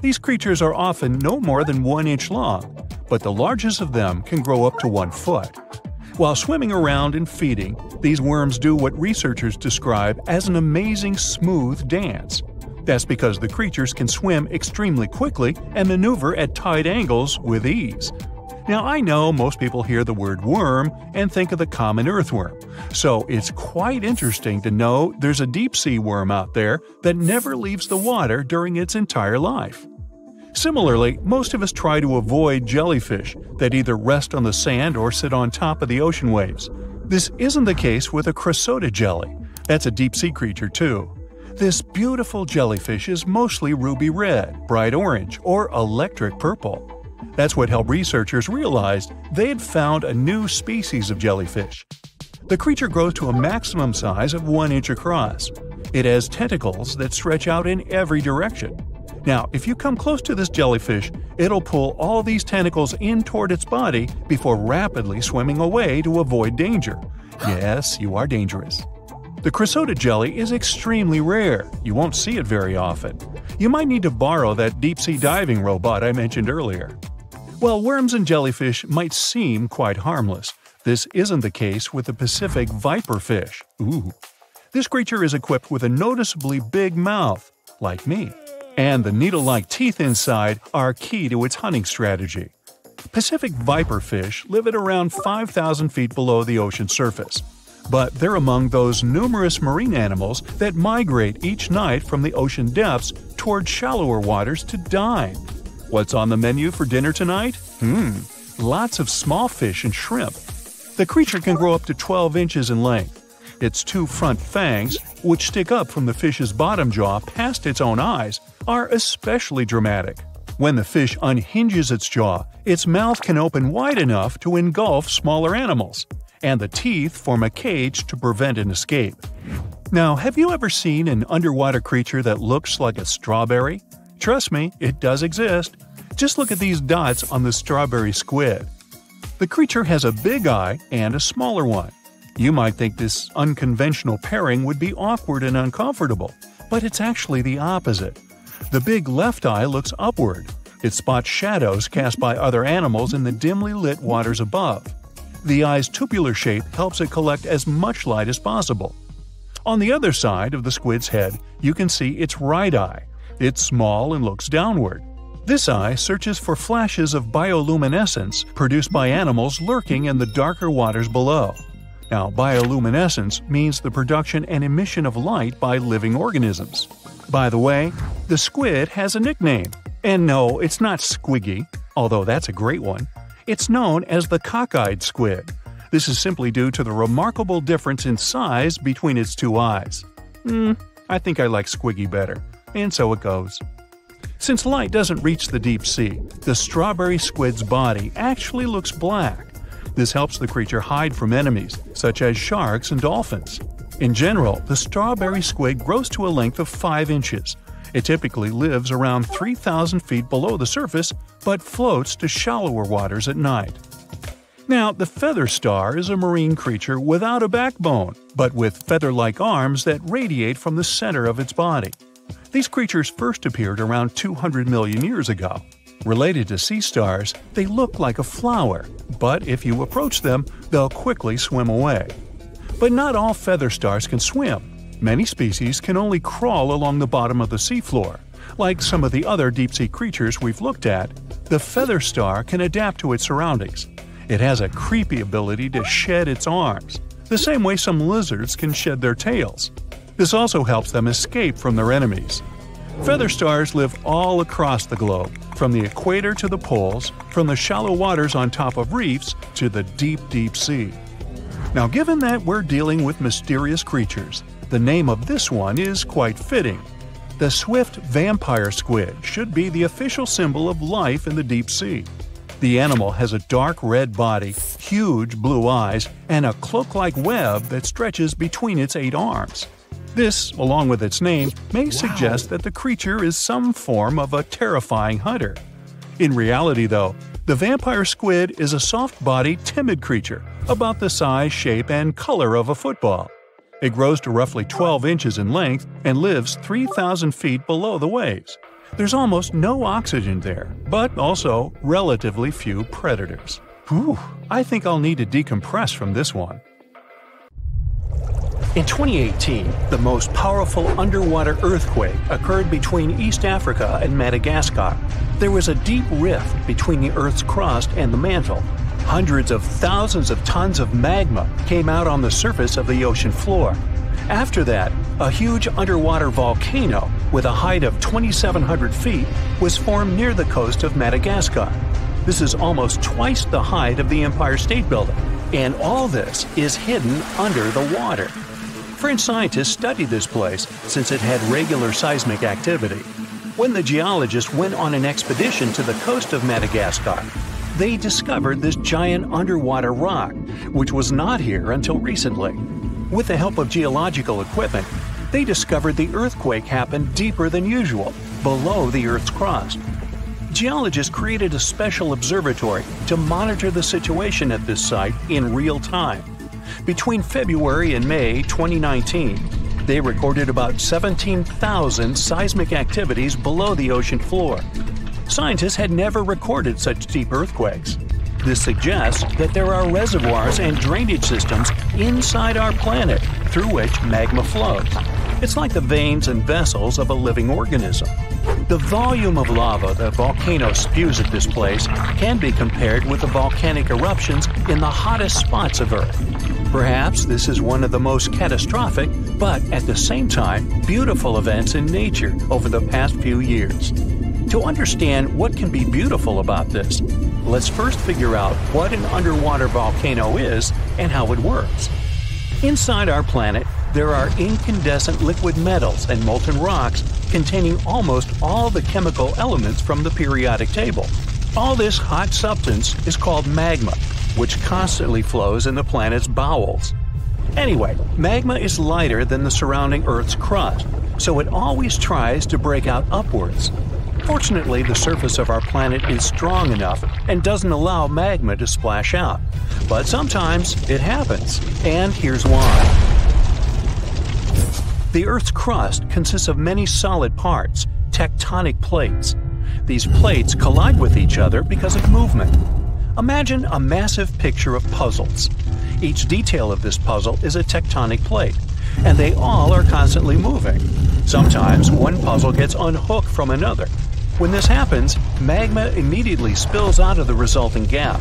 A: These creatures are often no more than 1 inch long, but the largest of them can grow up to 1 foot. While swimming around and feeding, these worms do what researchers describe as an amazing smooth dance. That's because the creatures can swim extremely quickly and maneuver at tight angles with ease. Now, I know most people hear the word worm and think of the common earthworm, so it's quite interesting to know there's a deep-sea worm out there that never leaves the water during its entire life. Similarly, most of us try to avoid jellyfish that either rest on the sand or sit on top of the ocean waves. This isn't the case with a cresota jelly. That's a deep-sea creature too. This beautiful jellyfish is mostly ruby red, bright orange, or electric purple. That's what helped researchers realize they had found a new species of jellyfish. The creature grows to a maximum size of 1 inch across. It has tentacles that stretch out in every direction. Now, if you come close to this jellyfish, it'll pull all these tentacles in toward its body before rapidly swimming away to avoid danger. Yes, you are dangerous. The cresota jelly is extremely rare. You won't see it very often. You might need to borrow that deep-sea diving robot I mentioned earlier. While worms and jellyfish might seem quite harmless, this isn't the case with the Pacific viperfish. Ooh. This creature is equipped with a noticeably big mouth, like me, and the needle-like teeth inside are key to its hunting strategy. Pacific viperfish live at around 5,000 feet below the ocean surface, but they're among those numerous marine animals that migrate each night from the ocean depths toward shallower waters to dine. What's on the menu for dinner tonight? Lots of small fish and shrimp. The creature can grow up to 12 inches in length. Its 2 front fangs, which stick up from the fish's bottom jaw past its own eyes, are especially dramatic. When the fish unhinges its jaw, its mouth can open wide enough to engulf smaller animals, and the teeth form a cage to prevent an escape. Now, have you ever seen an underwater creature that looks like a strawberry? Trust me, it does exist. Just look at these dots on the strawberry squid. The creature has a big eye and a smaller one. You might think this unconventional pairing would be awkward and uncomfortable, but it's actually the opposite. The big left eye looks upward. It spots shadows cast by other animals in the dimly lit waters above. The eye's tubular shape helps it collect as much light as possible. On the other side of the squid's head, you can see its right eye. It's small and looks downward. This eye searches for flashes of bioluminescence produced by animals lurking in the darker waters below. Now, bioluminescence means the production and emission of light by living organisms. By the way, the squid has a nickname. And no, it's not Squiggy, although that's a great one. It's known as the cockeyed squid. This is simply due to the remarkable difference in size between its 2 eyes. I think I like Squiggy better, and so it goes. Since light doesn't reach the deep sea, the strawberry squid's body actually looks black. This helps the creature hide from enemies, such as sharks and dolphins. In general, the strawberry squid grows to a length of 5 inches. It typically lives around 3,000 feet below the surface, but floats to shallower waters at night. Now, the feather star is a marine creature without a backbone, but with feather-like arms that radiate from the center of its body. These creatures first appeared around 200 million years ago. Related to sea stars, they look like a flower, but if you approach them, they'll quickly swim away. But not all feather stars can swim. Many species can only crawl along the bottom of the seafloor. Like some of the other deep-sea creatures we've looked at, the feather star can adapt to its surroundings. It has a creepy ability to shed its arms, the same way some lizards can shed their tails. This also helps them escape from their enemies. Feather stars live all across the globe, from the equator to the poles, from the shallow waters on top of reefs to the deep, deep sea. Now, given that we're dealing with mysterious creatures, the name of this one is quite fitting. The swift vampire squid should be the official symbol of life in the deep sea. The animal has a dark red body, huge blue eyes, and a cloak-like web that stretches between its 8 arms. This, along with its name, may suggest that the creature is some form of a terrifying hunter. In reality, though, the vampire squid is a soft-bodied, timid creature, about the size, shape, and color of a football. It grows to roughly 12 inches in length and lives 3,000 feet below the waves. There's almost no oxygen there, but also relatively few predators. Whew, I think I'll need to decompress from this one. In 2018, the most powerful underwater earthquake occurred between East Africa and Madagascar. There was a deep rift between the Earth's crust and the mantle. Hundreds of thousands of tons of magma came out on the surface of the ocean floor. After that, a huge underwater volcano with a height of 2,700 feet was formed near the coast of Madagascar. This is almost twice the height of the Empire State Building, and all this is hidden under the water. French scientists studied this place since it had regular seismic activity. When the geologists went on an expedition to the coast of Madagascar, they discovered this giant underwater rock, which was not here until recently. With the help of geological equipment, they discovered the earthquake happened deeper than usual, below the Earth's crust. Geologists created a special observatory to monitor the situation at this site in real time. Between February and May 2019, they recorded about 17,000 seismic activities below the ocean floor. Scientists had never recorded such deep earthquakes. This suggests that there are reservoirs and drainage systems inside our planet through which magma flows. It's like the veins and vessels of a living organism. The volume of lava the volcano spews at this place can be compared with the volcanic eruptions in the hottest spots of Earth. Perhaps this is one of the most catastrophic, but at the same time, beautiful events in nature over the past few years. To understand what can be beautiful about this, let's first figure out what an underwater volcano is and how it works. Inside our planet, there are incandescent liquid metals and molten rocks containing almost all the chemical elements from the periodic table. All this hot substance is called magma, which constantly flows in the planet's bowels. Anyway, magma is lighter than the surrounding Earth's crust, so it always tries to break out upwards. Fortunately, the surface of our planet is strong enough and doesn't allow magma to splash out. But sometimes it happens, and here's why. The Earth's crust consists of many solid parts, tectonic plates. These plates collide with each other because of movement. Imagine a massive picture of puzzles. Each detail of this puzzle is a tectonic plate, and they all are constantly moving. Sometimes one puzzle gets unhooked from another. When this happens, magma immediately spills out of the resulting gap.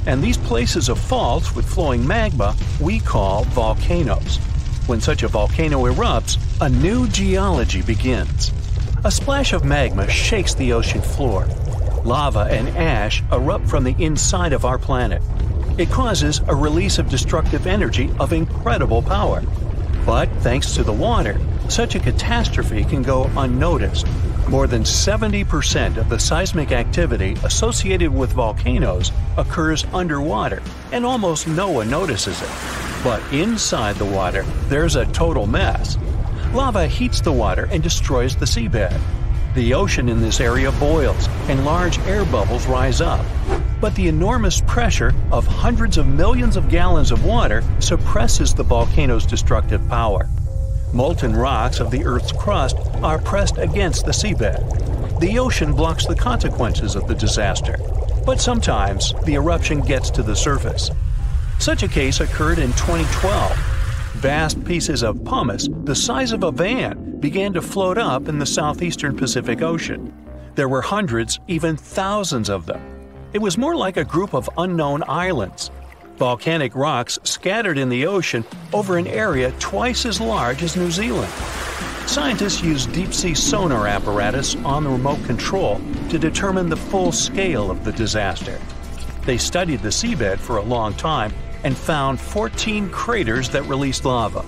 A: And these places of faults with flowing magma we call volcanoes. When such a volcano erupts, a new geology begins. A splash of magma shakes the ocean floor. Lava and ash erupt from the inside of our planet. It causes a release of destructive energy of incredible power. But thanks to the water, such a catastrophe can go unnoticed. More than 70% of the seismic activity associated with volcanoes occurs underwater, and almost no one notices it. But inside the water, there's a total mess. Lava heats the water and destroys the seabed. The ocean in this area boils, and large air bubbles rise up. But the enormous pressure of hundreds of millions of gallons of water suppresses the volcano's destructive power. Molten rocks of the Earth's crust are pressed against the seabed. The ocean blocks the consequences of the disaster, but sometimes the eruption gets to the surface. Such a case occurred in 2012. Vast pieces of pumice the size of a van began to float up in the southeastern Pacific Ocean. There were hundreds, even thousands of them. It was more like a group of unknown islands. Volcanic rocks scattered in the ocean over an area twice as large as New Zealand. Scientists used deep-sea sonar apparatus on the remote control to determine the full scale of the disaster. They studied the seabed for a long time and found 14 craters that released lava.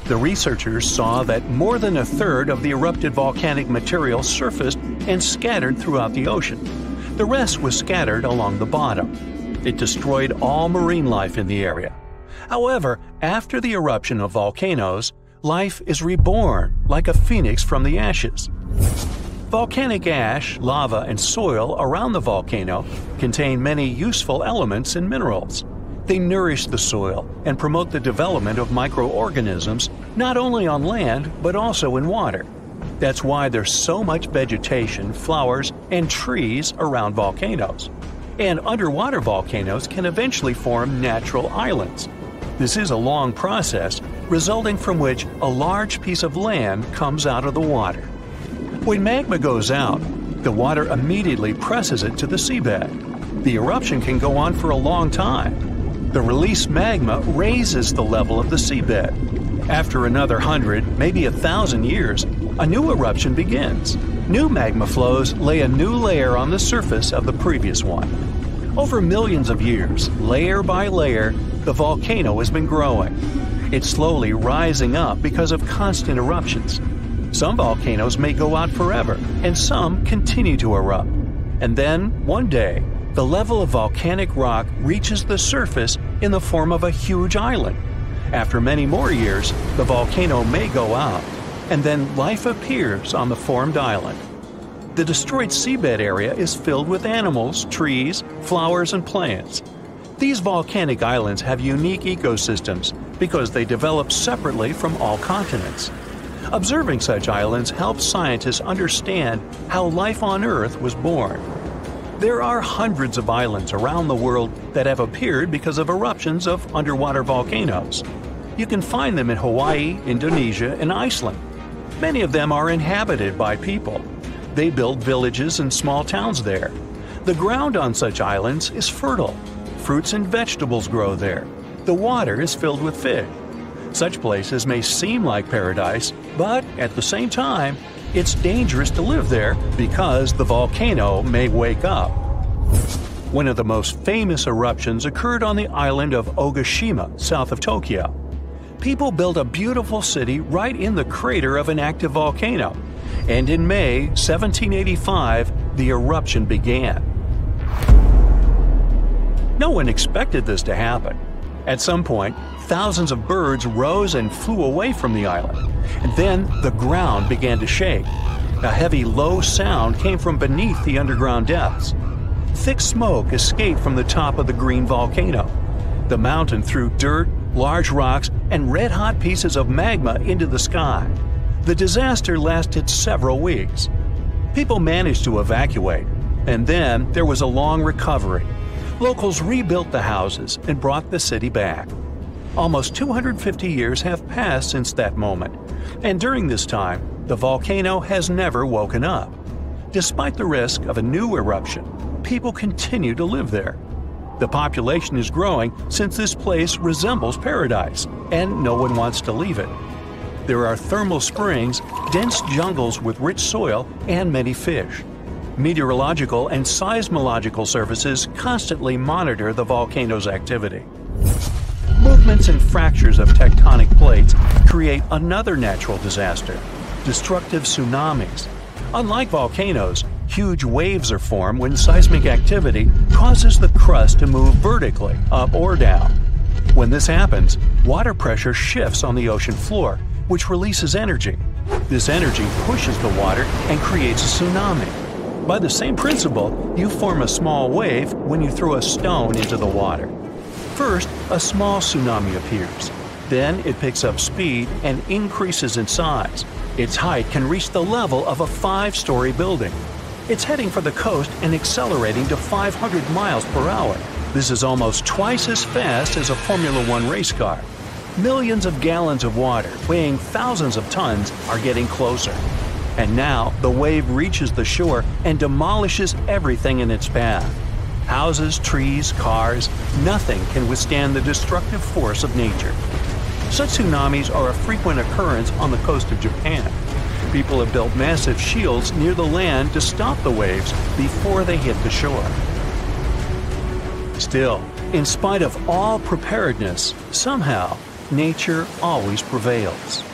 A: The researchers saw that more than a third of the erupted volcanic material surfaced and scattered throughout the ocean. The rest was scattered along the bottom. It destroyed all marine life in the area. However, after the eruption of volcanoes, life is reborn like a phoenix from the ashes. Volcanic ash, lava, and soil around the volcano contain many useful elements and minerals. They nourish the soil and promote the development of microorganisms not only on land but also in water. That's why there's so much vegetation, flowers, and trees around volcanoes. and underwater volcanoes can eventually form natural islands. This is a long process, resulting from which a large piece of land comes out of the water. When magma goes out, the water immediately presses it to the seabed. The eruption can go on for a long time. The released magma raises the level of the seabed. After another 100, maybe 1,000 years, a new eruption begins. New magma flows lay a new layer on the surface of the previous one. Over millions of years, layer by layer, the volcano has been growing. It's slowly rising up because of constant eruptions. Some volcanoes may go out forever, and some continue to erupt. And then, one day, the level of volcanic rock reaches the surface in the form of a huge island. After many more years, the volcano may go out, and then life appears on the formed island. The destroyed seabed area is filled with animals, trees, flowers, and plants. These volcanic islands have unique ecosystems because they develop separately from all continents. Observing such islands helps scientists understand how life on Earth was born. There are hundreds of islands around the world that have appeared because of eruptions of underwater volcanoes. You can find them in Hawaii, Indonesia, and Iceland. Many of them are inhabited by people. They build villages and small towns there. The ground on such islands is fertile. Fruits and vegetables grow there. The water is filled with fish. Such places may seem like paradise, but at the same time, it's dangerous to live there because the volcano may wake up. One of the most famous eruptions occurred on the island of Ogashima, south of Tokyo. People built a beautiful city right in the crater of an active volcano, and in May 1785, the eruption began. No one expected this to happen. At some point, thousands of birds rose and flew away from the island, and then the ground began to shake. A heavy, low sound came from beneath the underground depths. Thick smoke escaped from the top of the green volcano. The mountain threw dirt, large rocks, and red-hot pieces of magma into the sky. The disaster lasted several weeks. People managed to evacuate, and then there was a long recovery. Locals rebuilt the houses and brought the city back. Almost 250 years have passed since that moment, and during this time, the volcano has never woken up. Despite the risk of a new eruption, people continue to live there. The population is growing since this place resembles paradise, and no one wants to leave it. There are thermal springs, dense jungles with rich soil, and many fish. Meteorological and seismological services constantly monitor the volcano's activity. Movements and fractures of tectonic plates create another natural disaster, destructive tsunamis. Unlike volcanoes, huge waves are formed when seismic activity causes the crust to move vertically, up or down. When this happens, water pressure shifts on the ocean floor, which releases energy. This energy pushes the water and creates a tsunami. By the same principle, you form a small wave when you throw a stone into the water. First, a small tsunami appears. Then it picks up speed and increases in size. Its height can reach the level of a 5-story building. It's heading for the coast and accelerating to 500 miles per hour. This is almost twice as fast as a Formula One race car. Millions of gallons of water, weighing thousands of tons, are getting closer. And now the wave reaches the shore and demolishes everything in its path. Houses, trees, cars, nothing can withstand the destructive force of nature. Such tsunamis are a frequent occurrence on the coast of Japan. People have built massive shields near the land to stop the waves before they hit the shore. Still, in spite of all preparedness, somehow, nature always prevails.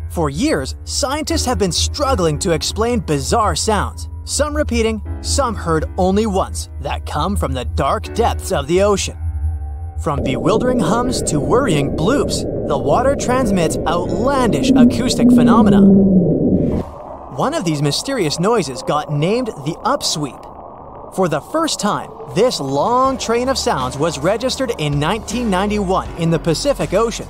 D: For years, scientists have been struggling to explain bizarre sounds, some repeating, some heard only once, that come from the dark depths of the ocean. From bewildering hums to worrying bloops, the water transmits outlandish acoustic phenomena. One of these mysterious noises got named the upsweep. For the first time, this long train of sounds was registered in 1991 in the Pacific Ocean.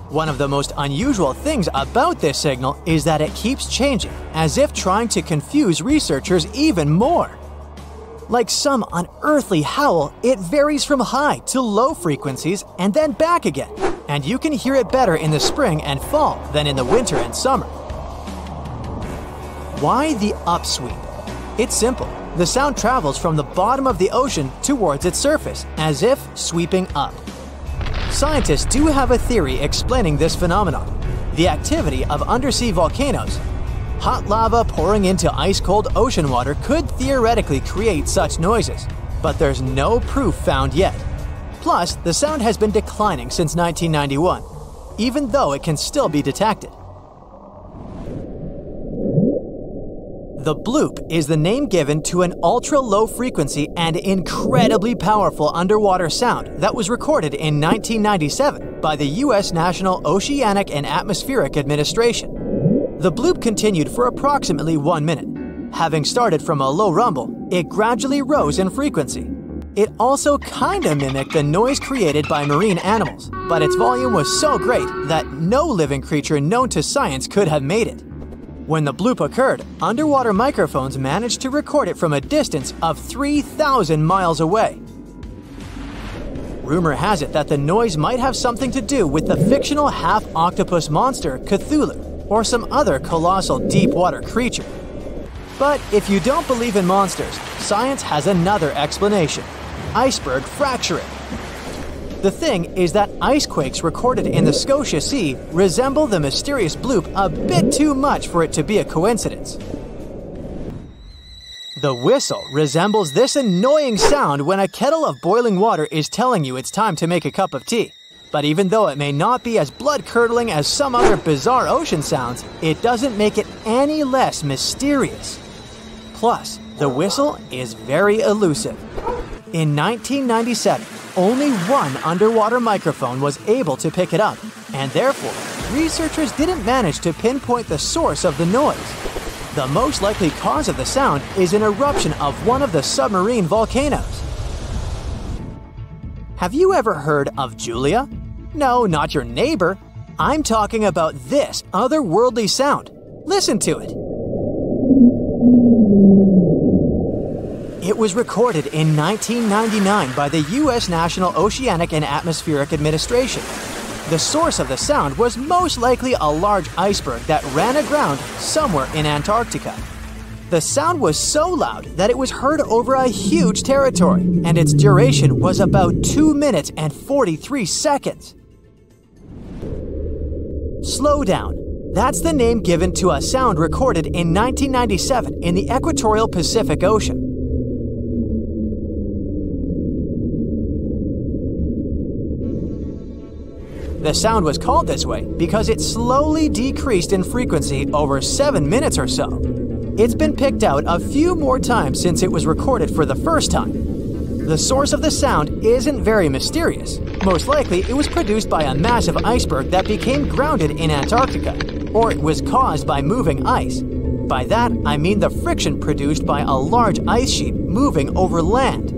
D: One of the most unusual things about this signal is that it keeps changing, as if trying to confuse researchers even more. Like some unearthly howl, it varies from high to low frequencies and then back again, and you can hear it better in the spring and fall than in the winter and summer. Why the upsweep? It's simple. The sound travels from the bottom of the ocean towards its surface, as if sweeping up. Scientists do have a theory explaining this phenomenon: the activity of undersea volcanoes. Hot lava pouring into ice-cold ocean water could theoretically create such noises, but there's no proof found yet. Plus, the sound has been declining since 1991, even though it can still be detected. The bloop is the name given to an ultra-low frequency and incredibly powerful underwater sound that was recorded in 1997 by the U.S. National Oceanic and Atmospheric Administration. The bloop continued for approximately 1 minute. Having started from a low rumble, it gradually rose in frequency. It also kinda mimicked the noise created by marine animals, but its volume was so great that no living creature known to science could have made it. When the bloop occurred, underwater microphones managed to record it from a distance of 3,000 miles away. Rumor has it that the noise might have something to do with the fictional half-octopus monster Cthulhu, or some other colossal deep-water creature. But if you don't believe in monsters, science has another explanation: iceberg fracturing. The thing is that ice quakes recorded in the Scotia Sea resemble the mysterious bloop a bit too much for it to be a coincidence. The whistle resembles this annoying sound when a kettle of boiling water is telling you it's time to make a cup of tea. But even though it may not be as blood-curdling as some other bizarre ocean sounds, it doesn't make it any less mysterious. Plus, the whistle is very elusive. In 1997, only one underwater microphone was able to pick it up, and therefore, researchers didn't manage to pinpoint the source of the noise. The most likely cause of the sound is an eruption of one of the submarine volcanoes. Have you ever heard of Julia? No, not your neighbor. I'm talking about this otherworldly sound. Listen to it. It was recorded in 1999 by the U.S. National Oceanic and Atmospheric Administration. The source of the sound was most likely a large iceberg that ran aground somewhere in Antarctica. The sound was so loud that it was heard over a huge territory, and its duration was about 2 minutes and 43 seconds. Slowdown. That's the name given to a sound recorded in 1997 in the equatorial Pacific Ocean. The sound was called this way because it slowly decreased in frequency over 7 minutes or so. It's been picked out a few more times since it was recorded for the first time. The source of the sound isn't very mysterious. Most likely, it was produced by a massive iceberg that became grounded in Antarctica, or it was caused by moving ice. By that, I mean the friction produced by a large ice sheet moving over land.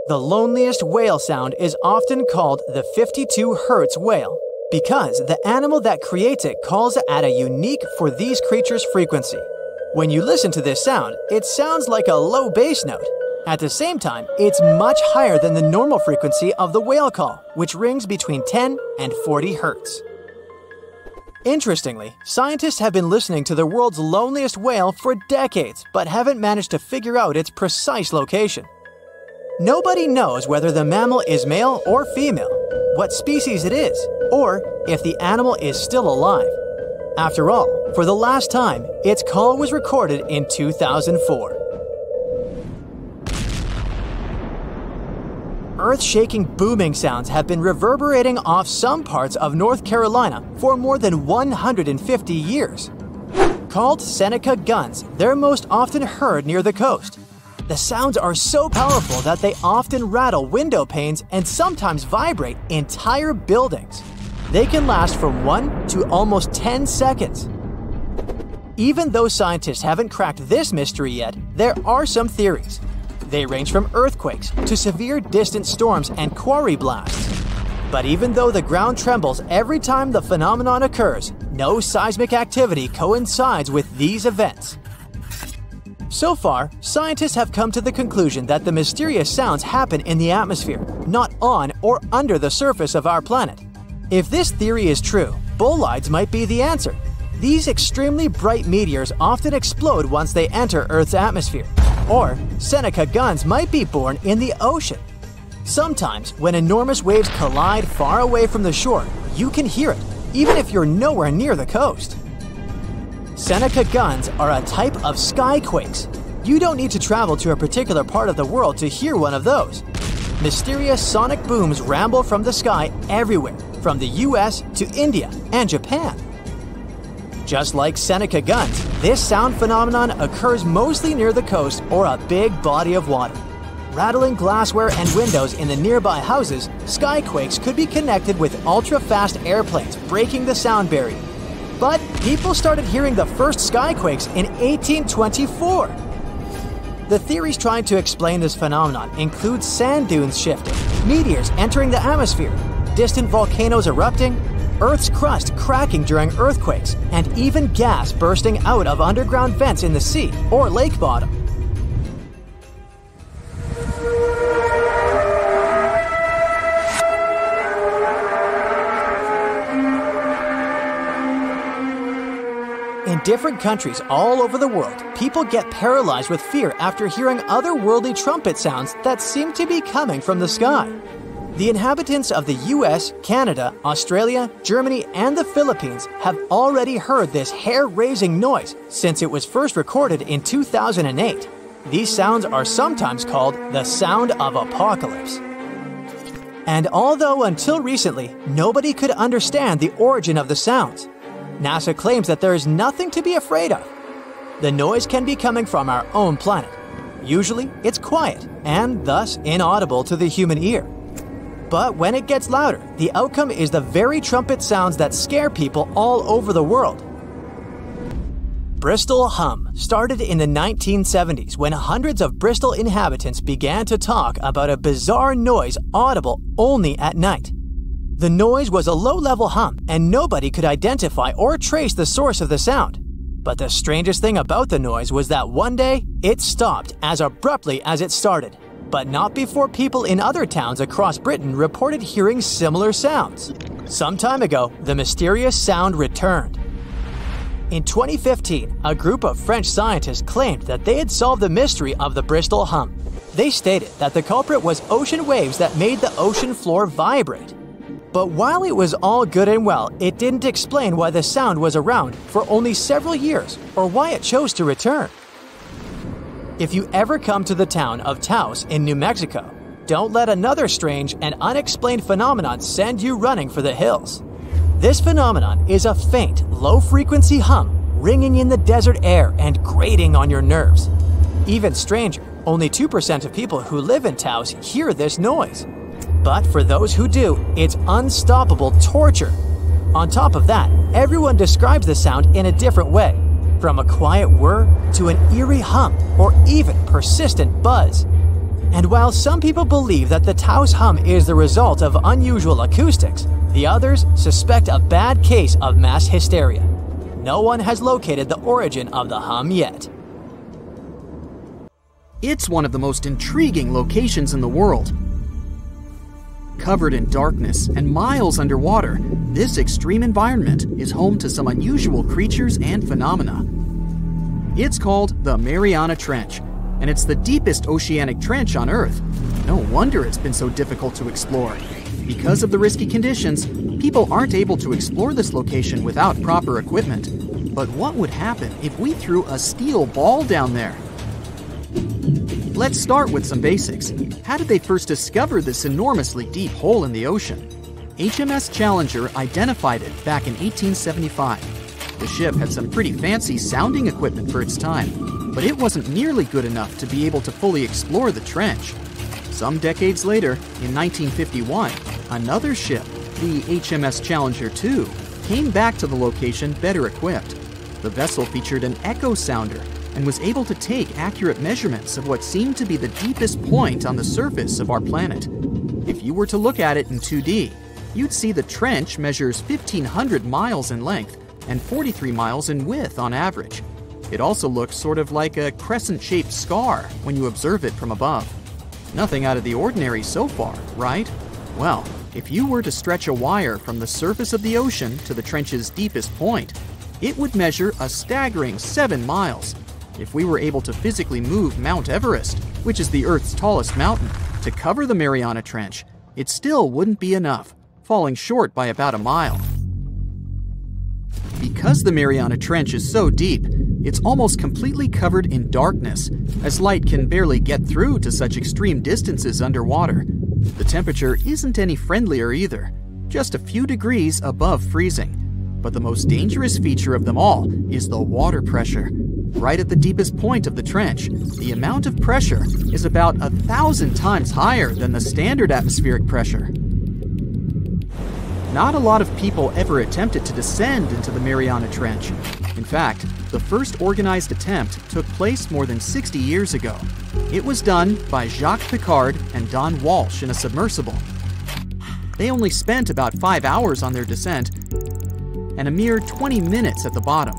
D: The loneliest whale sound is often called the 52 Hz whale, because the animal that creates it calls at a unique for these creatures frequency. When you listen to this sound, it sounds like a low bass note. At the same time, it's much higher than the normal frequency of the whale call, which rings between 10 and 40 Hz. Interestingly, scientists have been listening to the world's loneliest whale for decades, but haven't managed to figure out its precise location. Nobody knows whether the mammal is male or female, what species it is, or if the animal is still alive. After all, for the last time, its call was recorded in 2004. Earth-shaking booming sounds have been reverberating off some parts of North Carolina for more than 150 years. Called Seneca guns, they're most often heard near the coast. The sounds are so powerful that they often rattle window panes and sometimes vibrate entire buildings. They can last from 1 to almost 10 seconds. Even though scientists haven't cracked this mystery yet, there are some theories. They range from earthquakes to severe distant storms and quarry blasts. But even though the ground trembles every time the phenomenon occurs, no seismic activity coincides with these events. So far, scientists have come to the conclusion that the mysterious sounds happen in the atmosphere, not on or under the surface of our planet. If this theory is true, bolides might be the answer. These extremely bright meteors often explode once they enter Earth's atmosphere. Or Seneca guns might be born in the ocean. Sometimes, when enormous waves collide far away from the shore, you can hear it, even if you're nowhere near the coast. Seneca guns are a type of skyquakes. You don't need to travel to a particular part of the world to hear one of those. Mysterious sonic booms ramble from the sky everywhere, from the US to India and Japan. Just like Seneca guns, this sound phenomenon occurs mostly near the coast or a big body of water. Rattling glassware and windows in the nearby houses, skyquakes could be connected with ultra-fast airplanes breaking the sound barrier. But people started hearing the first skyquakes in 1824. The theories trying to explain this phenomenon include sand dunes shifting, meteors entering the atmosphere, distant volcanoes erupting, Earth's crust cracking during earthquakes, and even gas bursting out of underground vents in the sea or lake bottom. In different countries all over the world, people get paralyzed with fear after hearing otherworldly trumpet sounds that seem to be coming from the sky. The inhabitants of the US, Canada, Australia, Germany, and the Philippines have already heard this hair-raising noise since it was first recorded in 2008. These sounds are sometimes called the sound of apocalypse. And although until recently, nobody could understand the origin of the sounds, NASA claims that there is nothing to be afraid of. The noise can be coming from our own planet. Usually, it's quiet and thus inaudible to the human ear. But when it gets louder, the outcome is the very trumpet sounds that scare people all over the world. Bristol hum started in the 1970s when hundreds of Bristol inhabitants began to talk about a bizarre noise audible only at night. The noise was a low-level hum, and nobody could identify or trace the source of the sound. But the strangest thing about the noise was that one day, it stopped as abruptly as it started. But not before people in other towns across Britain reported hearing similar sounds. Some time ago, the mysterious sound returned. In 2015, a group of French scientists claimed that they had solved the mystery of the Bristol hum. They stated that the culprit was ocean waves that made the ocean floor vibrate. But while it was all good and well, it didn't explain why the sound was around for only several years or why it chose to return. If you ever come to the town of Taos in New Mexico, don't let another strange and unexplained phenomenon send you running for the hills. This phenomenon is a faint, low-frequency hum ringing in the desert air and grating on your nerves. Even stranger, only 2% of people who live in Taos hear this noise. But for those who do, it's unstoppable torture. On top of that, everyone describes the sound in a different way, from a quiet whir to an eerie hum or even persistent buzz. And while some people believe that the Taos hum is the result of unusual acoustics, the others suspect a bad case of mass hysteria. No one has located the origin of the hum yet.
B: It's one of the most intriguing locations in the world. Covered in darkness and miles underwater, this extreme environment is home to some unusual creatures and phenomena. It's called the Mariana Trench, and it's the deepest oceanic trench on Earth. No wonder it's been so difficult to explore. Because of the risky conditions, people aren't able to explore this location without proper equipment. But what would happen if we threw a steel ball down there? Let's start with some basics. How did they first discover this enormously deep hole in the ocean? HMS Challenger identified it back in 1875. The ship had some pretty fancy sounding equipment for its time, but it wasn't nearly good enough to be able to fully explore the trench. Some decades later, in 1951, another ship, the HMS Challenger 2, came back to the location better equipped. The vessel featured an echo sounder and was able to take accurate measurements of what seemed to be the deepest point on the surface of our planet. If you were to look at it in 2D, you'd see the trench measures 1,500 miles in length and 43 miles in width on average. It also looks sort of like a crescent-shaped scar when you observe it from above. Nothing out of the ordinary so far, right? Well, if you were to stretch a wire from the surface of the ocean to the trench's deepest point, it would measure a staggering 7 miles. If we were able to physically move Mount Everest, which is the Earth's tallest mountain, to cover the Mariana Trench, it still wouldn't be enough, falling short by about a mile. Because the Mariana Trench is so deep, it's almost completely covered in darkness, as light can barely get through to such extreme distances underwater. The temperature isn't any friendlier either, just a few degrees above freezing. But the most dangerous feature of them all is the water pressure. Right at the deepest point of the trench, the amount of pressure is about 1,000 times higher than the standard atmospheric pressure. Not a lot of people ever attempted to descend into the Mariana Trench. In fact, the first organized attempt took place more than 60 years ago. It was done by Jacques Piccard and Don Walsh in a submersible. They only spent about 5 hours on their descent and a mere 20 minutes at the bottom.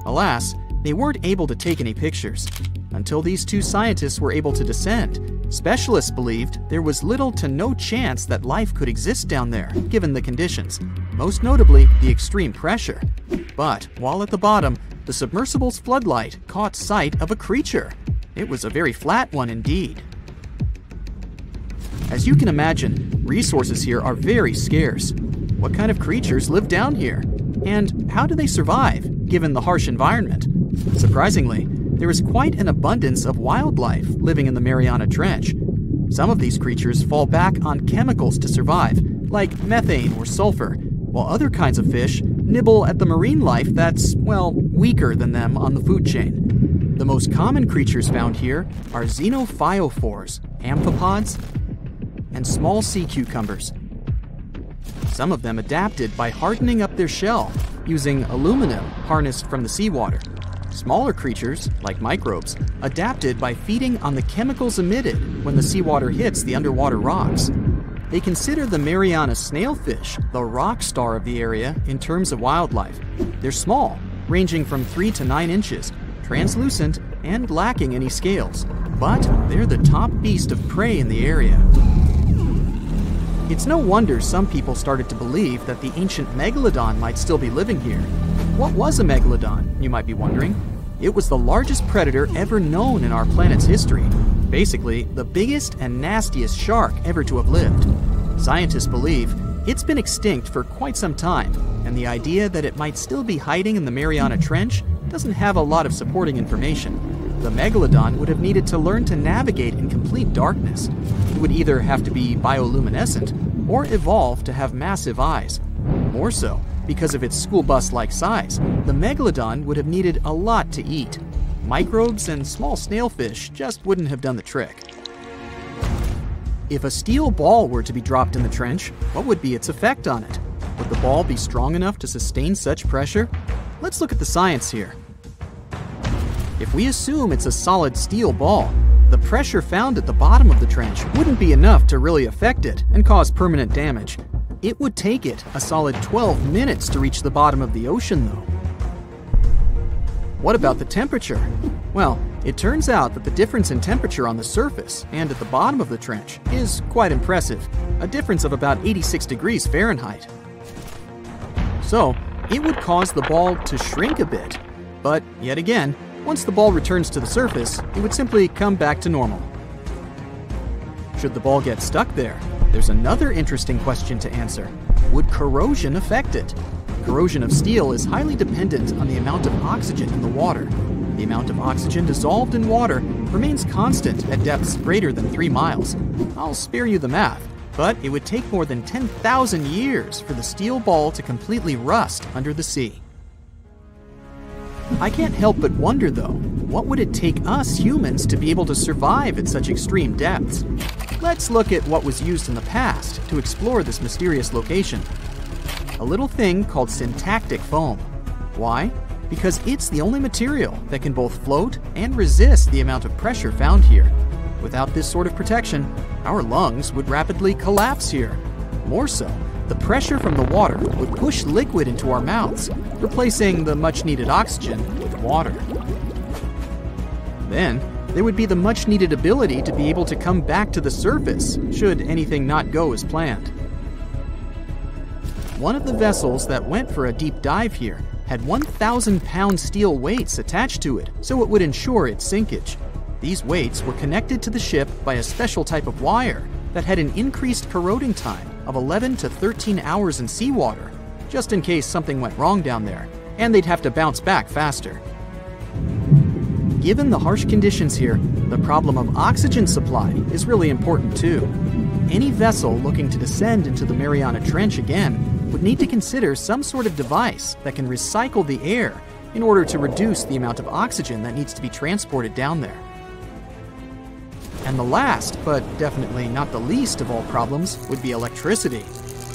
B: Alas, they weren't able to take any pictures. Until these two scientists were able to descend, specialists believed there was little to no chance that life could exist down there, given the conditions, most notably the extreme pressure. But while at the bottom, the submersible's floodlight caught sight of a creature. It was a very flat one indeed. As you can imagine, resources here are very scarce. What kind of creatures live down here? And how do they survive, given the harsh environment? Surprisingly, there is quite an abundance of wildlife living in the Mariana Trench. Some of these creatures fall back on chemicals to survive, like methane or sulfur, while other kinds of fish nibble at the marine life that's, well, weaker than them on the food chain. The most common creatures found here are xenophyophores, amphipods, and small sea cucumbers. Some of them adapted by hardening up their shell using aluminum harnessed from the seawater. Smaller creatures, like microbes, adapted by feeding on the chemicals emitted when the seawater hits the underwater rocks. They consider the Mariana snailfish the rock star of the area in terms of wildlife. They're small, ranging from 3 to 9 inches, translucent, and lacking any scales. But they're the top beast of prey in the area. It's no wonder some people started to believe that the ancient megalodon might still be living here. What was a megalodon, you might be wondering? It was the largest predator ever known in our planet's history. Basically, the biggest and nastiest shark ever to have lived. Scientists believe it's been extinct for quite some time, and the idea that it might still be hiding in the Mariana Trench doesn't have a lot of supporting information. The megalodon would have needed to learn to navigate in complete darkness. It would either have to be bioluminescent or evolve to have massive eyes. More so, because of its school bus-like size, the megalodon would have needed a lot to eat. Microbes and small snailfish just wouldn't have done the trick. If a steel ball were to be dropped in the trench, what would be its effect on it? Would the ball be strong enough to sustain such pressure? Let's look at the science here. If we assume it's a solid steel ball, the pressure found at the bottom of the trench wouldn't be enough to really affect it and cause permanent damage. It would take it a solid 12 minutes to reach the bottom of the ocean, though. What about the temperature? Well, it turns out that the difference in temperature on the surface and at the bottom of the trench is quite impressive, a difference of about 86 degrees Fahrenheit. So, it would cause the ball to shrink a bit, but yet again, once the ball returns to the surface, it would simply come back to normal. Should the ball get stuck there, there's another interesting question to answer. Would corrosion affect it? Corrosion of steel is highly dependent on the amount of oxygen in the water. The amount of oxygen dissolved in water remains constant at depths greater than 3 miles. I'll spare you the math, but it would take more than 10,000 years for the steel ball to completely rust under the sea. I can't help but wonder, though, what would it take us humans to be able to survive at such extreme depths? Let's look at what was used in the past to explore this mysterious location. A little thing called syntactic foam. Why? Because it's the only material that can both float and resist the amount of pressure found here. Without this sort of protection, our lungs would rapidly collapse here. More so, The pressure from the water would push liquid into our mouths, replacing the much-needed oxygen with water. Then, there would be the much-needed ability to be able to come back to the surface, should anything not go as planned. One of the vessels that went for a deep dive here had 1,000-pound steel weights attached to it, so it would ensure its sinkage. These weights were connected to the ship by a special type of wire that had an increased corroding time of 11 to 13 hours in seawater, just in case something went wrong down there, and they'd have to bounce back faster. Given the harsh conditions here, the problem of oxygen supply is really important too. Any vessel looking to descend into the Mariana Trench again would need to consider some sort of device that can recycle the air in order to reduce the amount of oxygen that needs to be transported down there. And the last, but definitely not the least of all problems, would be electricity.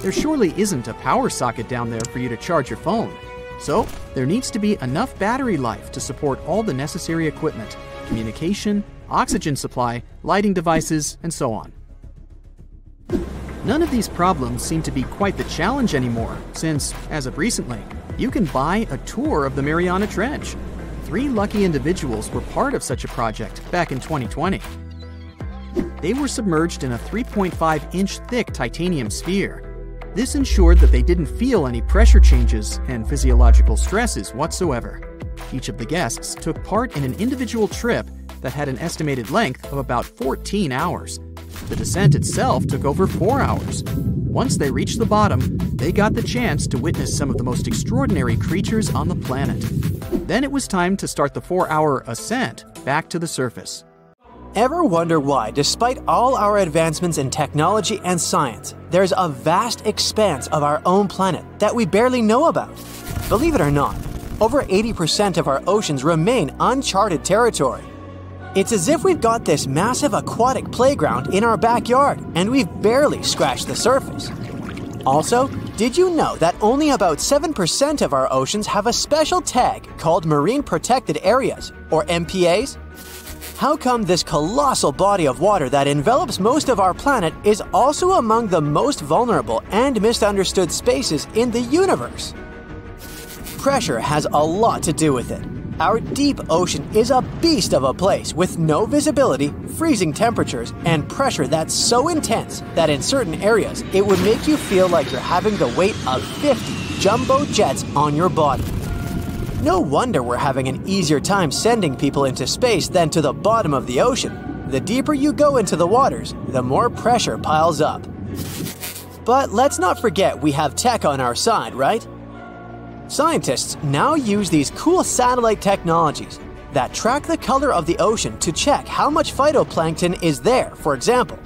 B: There surely isn't a power socket down there for you to charge your phone. So, there needs to be enough battery life to support all the necessary equipment: communication, oxygen supply, lighting devices, and so on. None of these problems seem to be quite the challenge anymore, since, as of recently, you can buy a tour of the Mariana Trench. 3 lucky individuals were part of such a project back in 2020. They were submerged in a 3.5-inch thick titanium sphere. This ensured that they didn't feel any pressure changes and physiological stresses whatsoever. Each of the guests took part in an individual trip that had an estimated length of about 14 hours. The descent itself took over 4 hours. Once they reached the bottom, they got the chance to witness some of the most extraordinary creatures on the planet. Then it was time to start the 4-hour ascent back to the surface.
D: Ever wonder why, despite all our advancements in technology and science, there's a vast expanse of our own planet that we barely know about? Believe it or not, over 80% of our oceans remain uncharted territory. It's as if we've got this massive aquatic playground in our backyard, and we've barely scratched the surface. Also, did you know that only about 7% of our oceans have a special tag called Marine Protected Areas, or MPAs? How come this colossal body of water that envelops most of our planet is also among the most vulnerable and misunderstood spaces in the universe? Pressure has a lot to do with it. Our deep ocean is a beast of a place with no visibility, freezing temperatures, and pressure that's so intense that in certain areas it would make you feel like you're having the weight of 50 jumbo jets on your body. No wonder we're having an easier time sending people into space than to the bottom of the ocean. The deeper you go into the waters, the more pressure piles up. But let's not forget we have tech on our side, right? Scientists now use these cool satellite technologies that track the color of the ocean to check how much phytoplankton is there, for example.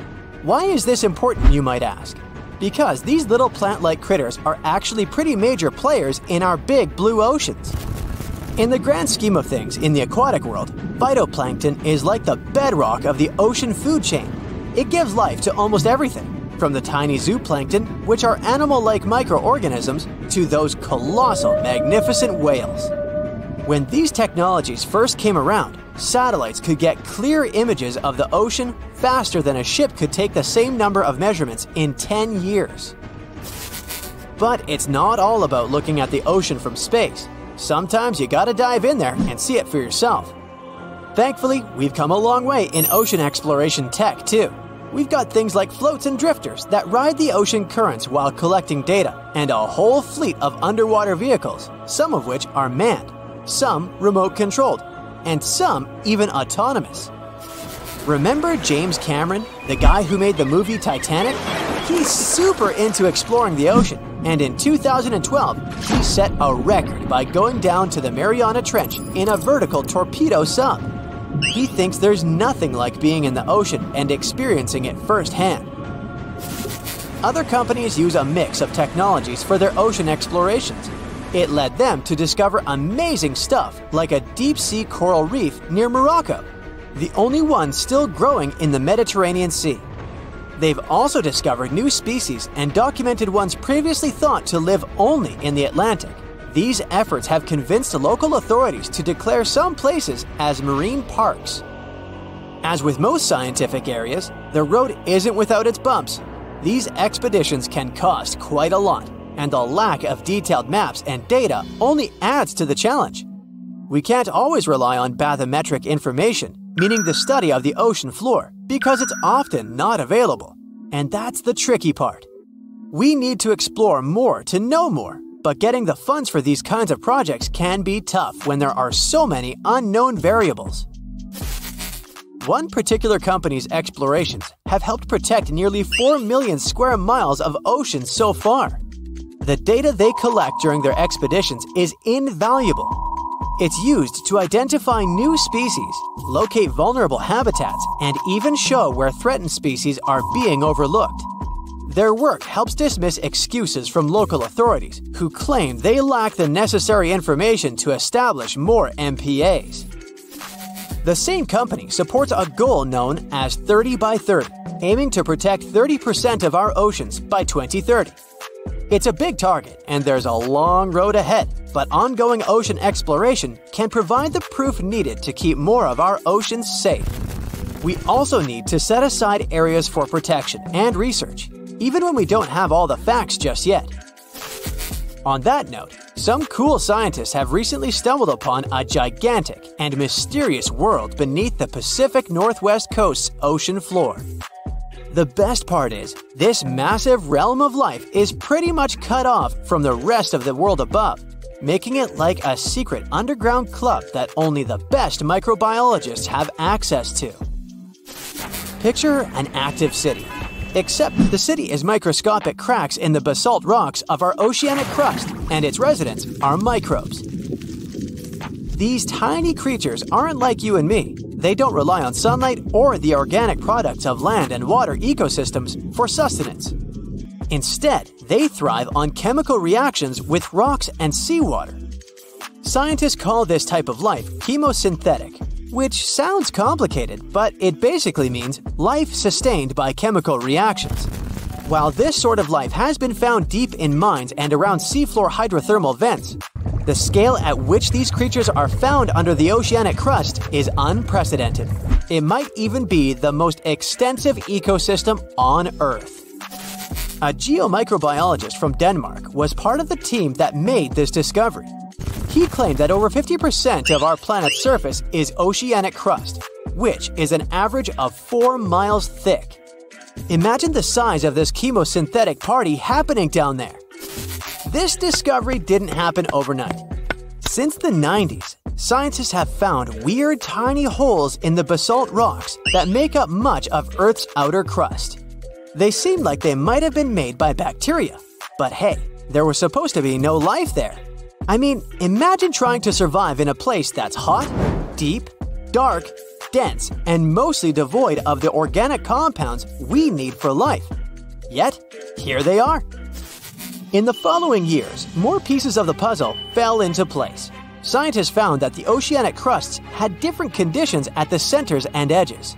D: Why is this important, you might ask? Because these little plant-like critters are actually pretty major players in our big blue oceans. In the grand scheme of things in the aquatic world, phytoplankton is like the bedrock of the ocean food chain. It gives life to almost everything, from the tiny zooplankton, which are animal-like microorganisms, to those colossal, magnificent whales. When these technologies first came around, satellites could get clear images of the ocean faster than a ship could take the same number of measurements in 10 years. But it's not all about looking at the ocean from space. Sometimes you gotta dive in there and see it for yourself. Thankfully, we've come a long way in ocean exploration tech too. We've got things like floats and drifters that ride the ocean currents while collecting data, and a whole fleet of underwater vehicles, some of which are manned, some remote-controlled, and some even autonomous. Remember James Cameron, the guy who made the movie Titanic? He's super into exploring the ocean, and in 2012, he set a record by going down to the Mariana Trench in a vertical torpedo sub. He thinks there's nothing like being in the ocean and experiencing it firsthand. Other companies use a mix of technologies for their ocean explorations. It led them to discover amazing stuff like a deep-sea coral reef near Morocco, the only one still growing in the Mediterranean Sea. They've also discovered new species and documented ones previously thought to live only in the Atlantic. These efforts have convinced local authorities to declare some places as marine parks. As with most scientific areas, the road isn't without its bumps. These expeditions can cost quite a lot, and the lack of detailed maps and data only adds to the challenge. We can't always rely on bathymetric information, meaning the study of the ocean floor, because it's often not available. And that's the tricky part. We need to explore more to know more, but getting the funds for these kinds of projects can be tough when there are so many unknown variables. One particular company's explorations have helped protect nearly 4 million square miles of ocean so far. The data they collect during their expeditions is invaluable. It's used to identify new species, locate vulnerable habitats, and even show where threatened species are being overlooked. Their work helps dismiss excuses from local authorities who claim they lack the necessary information to establish more MPAs. The same company supports a goal known as 30 by 30, aiming to protect 30% of our oceans by 2030. It's a big target, and there's a long road ahead, but ongoing ocean exploration can provide the proof needed to keep more of our oceans safe. We also need to set aside areas for protection and research, even when we don't have all the facts just yet. On that note, some cool scientists have recently stumbled upon a gigantic and mysterious world beneath the Pacific Northwest coast's ocean floor. The best part is, this massive realm of life is pretty much cut off from the rest of the world above, making it like a secret underground club that only the best microbiologists have access to. Picture an active city, except the city is microscopic cracks in the basalt rocks of our oceanic crust, and its residents are microbes. These tiny creatures aren't like you and me. They don't rely on sunlight or the organic products of land and water ecosystems for sustenance. Instead, they thrive on chemical reactions with rocks and seawater. Scientists call this type of life chemosynthetic, which sounds complicated, but it basically means life sustained by chemical reactions. While this sort of life has been found deep in mines and around seafloor hydrothermal vents, the scale at which these creatures are found under the oceanic crust is unprecedented. It might even be the most extensive ecosystem on Earth. A geomicrobiologist from Denmark was part of the team that made this discovery. He claimed that over 50% of our planet's surface is oceanic crust, which is an average of 4 miles thick. Imagine the size of this chemosynthetic party happening down there. This discovery didn't happen overnight. Since the 90s, scientists have found weird tiny holes in the basalt rocks that make up much of Earth's outer crust. They seem like they might have been made by bacteria, but hey, there was supposed to be no life there. I mean, imagine trying to survive in a place that's hot, deep, dark, dense, and mostly devoid of the organic compounds we need for life. Yet, here they are. In the following years, more pieces of the puzzle fell into place. Scientists found that the oceanic crusts had different conditions at the centers and edges.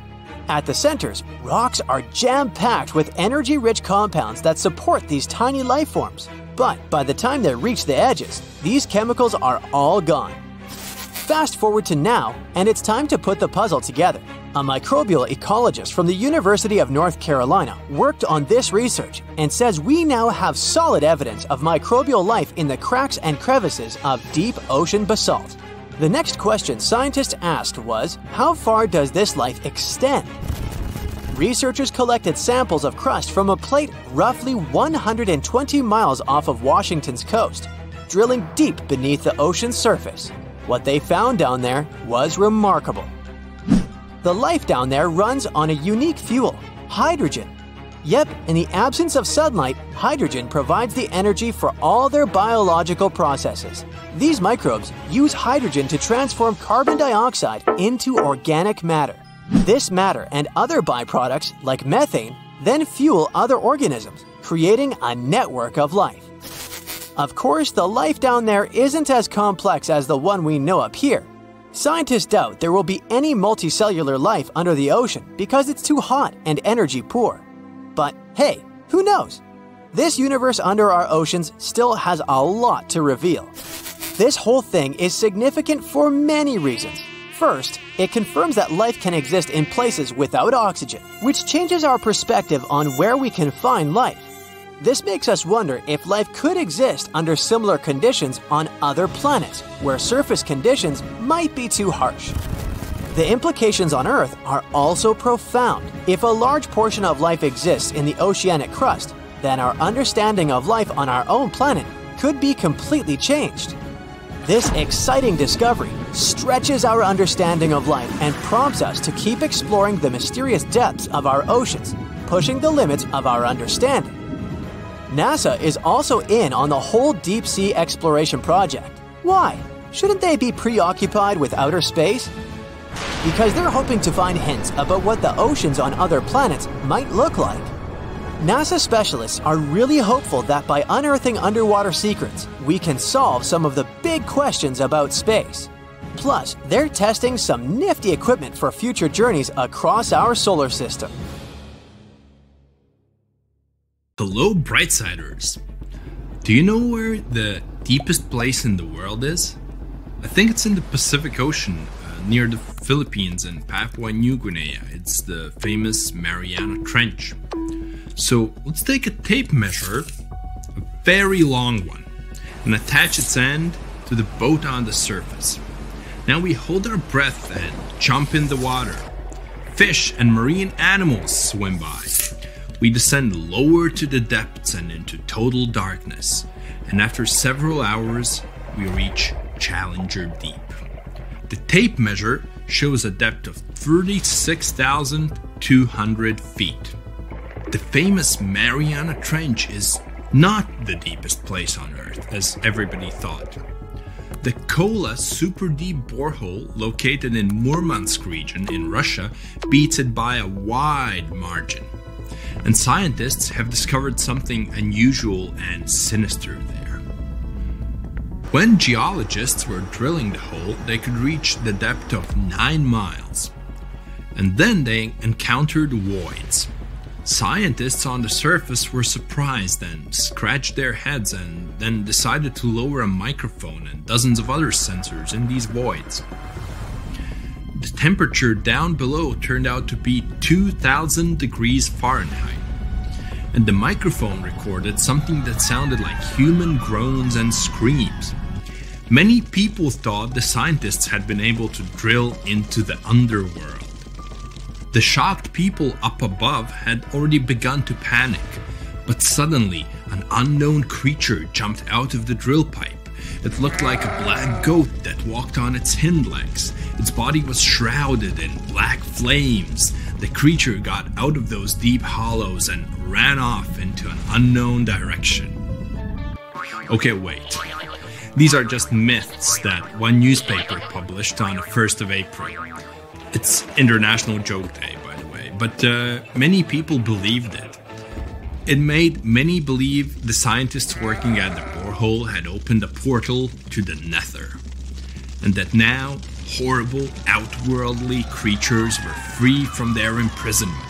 D: At the centers, rocks are jam-packed with energy-rich compounds that support these tiny life forms. But by the time they reach the edges, these chemicals are all gone. Fast forward to now, and it's time to put the puzzle together. A microbial ecologist from the University of North Carolina worked on this research and says we now have solid evidence of microbial life in the cracks and crevices of deep ocean basalt. The next question scientists asked was, how far does this life extend? Researchers collected samples of crust from a plate roughly 120 miles off of Washington's coast, drilling deep beneath the ocean's surface. What they found down there was remarkable. The life down there runs on a unique fuel, hydrogen. Yep, in the absence of sunlight, hydrogen provides the energy for all their biological processes. These microbes use hydrogen to transform carbon dioxide into organic matter. This matter and other byproducts, like methane, then fuel other organisms, creating a network of life. Of course, the life down there isn't as complex as the one we know up here. Scientists doubt there will be any multicellular life under the ocean because it's too hot and energy poor. But hey, who knows? This universe under our oceans still has a lot to reveal. This whole thing is significant for many reasons. First, it confirms that life can exist in places without oxygen, which changes our perspective on where we can find life. This makes us wonder if life could exist under similar conditions on other planets, where surface conditions might be too harsh. The implications on Earth are also profound. If a large portion of life exists in the oceanic crust, then our understanding of life on our own planet could be completely changed. This exciting discovery stretches our understanding of life and prompts us to keep exploring the mysterious depths of our oceans, pushing the limits of our understanding. NASA is also in on the whole deep sea exploration project. Why? Shouldn't they be preoccupied with outer space? Because they're hoping to find hints about what the oceans on other planets might look like. NASA specialists are really hopeful that by unearthing underwater secrets, we can solve some of the big questions about space. Plus, they're testing some nifty equipment for future journeys across our solar system.
E: Hello, Brightsiders! Do you know where the deepest place in the world is? I think it's in the Pacific Ocean, near the Philippines and Papua New Guinea. It's the famous Mariana Trench. So let's take a tape measure, a very long one, and attach its end to the boat on the surface. Now we hold our breath and jump in the water. Fish and marine animals swim by. We descend lower to the depths and into total darkness. And after several hours, we reach Challenger Deep. The tape measure shows a depth of 36,200 feet. The famous Mariana Trench is not the deepest place on Earth, as everybody thought. The Kola super deep borehole located in Murmansk region in Russia beats it by a wide margin. And scientists have discovered something unusual and sinister there. When geologists were drilling the hole, they could reach the depth of 9 miles. And then they encountered voids. Scientists on the surface were surprised and scratched their heads and then decided to lower a microphone and dozens of other sensors in these voids. The temperature down below turned out to be 2,000 degrees Fahrenheit. And the microphone recorded something that sounded like human groans and screams. Many people thought the scientists had been able to drill into the underworld. The shocked people up above had already begun to panic, but suddenly an unknown creature jumped out of the drill pipe. It looked like a black goat that walked on its hind legs. Its body was shrouded in black flames. The creature got out of those deep hollows and ran off into an unknown direction. Okay, wait. These are just myths that one newspaper published on the 1st of April. It's International Joke Day, by the way, but many people believed it. It made many believe the scientists working at the borehole had opened a portal to the nether, and that now horrible, outworldly creatures were free from their imprisonment.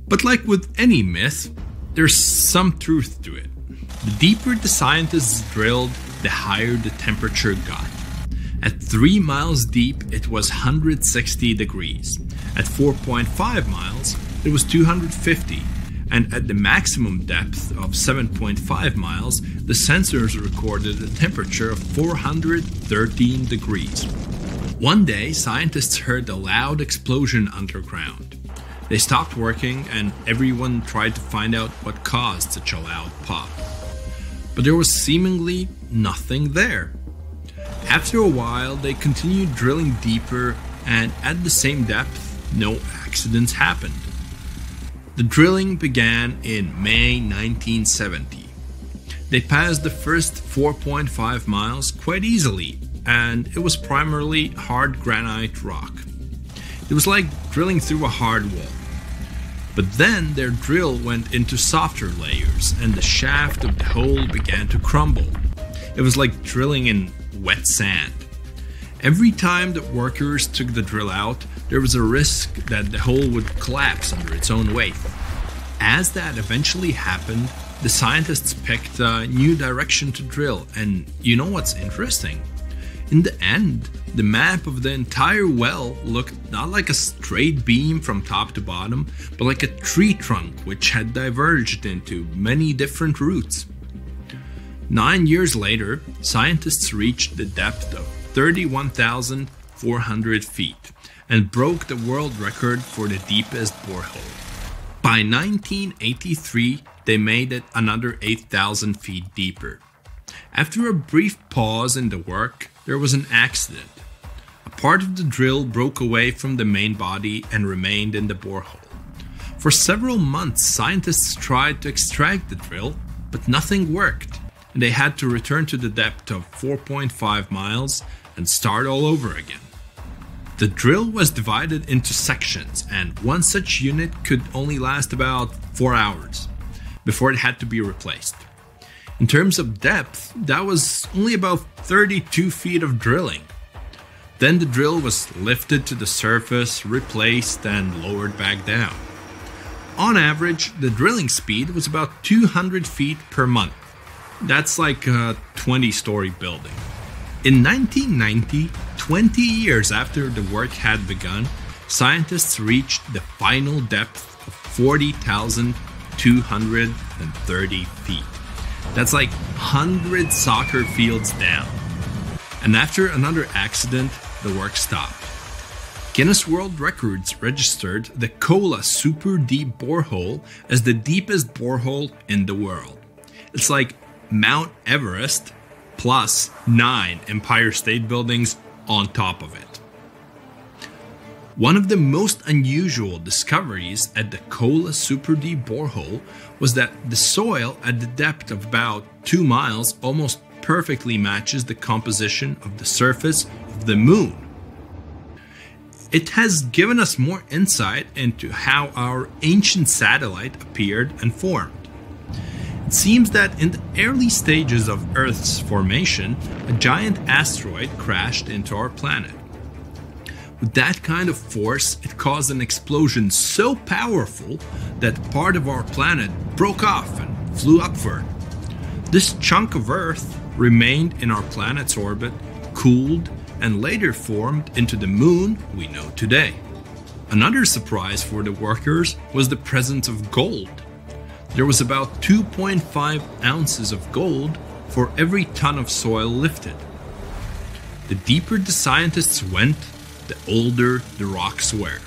E: But like with any myth, there's some truth to it. The deeper the scientists drilled, the higher the temperature got. At 3 miles deep, it was 160 degrees. At 4.5 miles, it was 250. And at the maximum depth of 7.5 miles, the sensors recorded a temperature of 413 degrees. One day, scientists heard a loud explosion underground. They stopped working and everyone tried to find out what caused such a loud pop. But there was seemingly nothing there. After a while, they continued drilling deeper, and at the same depth, no accidents happened. The drilling began in May 1970. They passed the first 4.5 miles quite easily, and it was primarily hard granite rock. It was like drilling through a hard wall. But then their drill went into softer layers, and the shaft of the hole began to crumble. It was like drilling in wet sand. Every time the workers took the drill out, there was a risk that the hole would collapse under its own weight. As that eventually happened, the scientists picked a new direction to drill, and you know what's interesting? In the end, the map of the entire well looked not like a straight beam from top to bottom, but like a tree trunk which had diverged into many different routes. 9 years later, scientists reached the depth of 31,400 feet and broke the world record for the deepest borehole. By 1983, they made it another 8,000 feet deeper. After a brief pause in the work, there was an accident. A part of the drill broke away from the main body and remained in the borehole. For several months, scientists tried to extract the drill, but nothing worked, and they had to return to the depth of 4.5 miles and start all over again. The drill was divided into sections, and one such unit could only last about 4 hours before it had to be replaced. In terms of depth, that was only about 32 feet of drilling. Then the drill was lifted to the surface, replaced, and lowered back down. On average, the drilling speed was about 200 feet per month. That's like a 20-story building. In 1990, 20 years after the work had begun, scientists reached the final depth of 40,230 feet. That's like 100 soccer fields down. And after another accident, the work stopped. Guinness World Records registered the Kola Super Deep Borehole as the deepest borehole in the world. It's like Mount Everest plus 9 Empire State Buildings on top of it. One of the most unusual discoveries at the Kola Super Deep Borehole was that the soil at the depth of about 2 miles almost perfectly matches the composition of the surface of the moon. It has given us more insight into how our ancient satellite appeared and formed. It seems that in the early stages of Earth's formation, a giant asteroid crashed into our planet. With that kind of force, it caused an explosion so powerful that part of our planet broke off and flew upward. This chunk of Earth remained in our planet's orbit, cooled, and later formed into the moon we know today. Another surprise for the workers was the presence of gold. There was about 2.5 ounces of gold for every ton of soil lifted. The deeper the scientists went, the older the rocks were.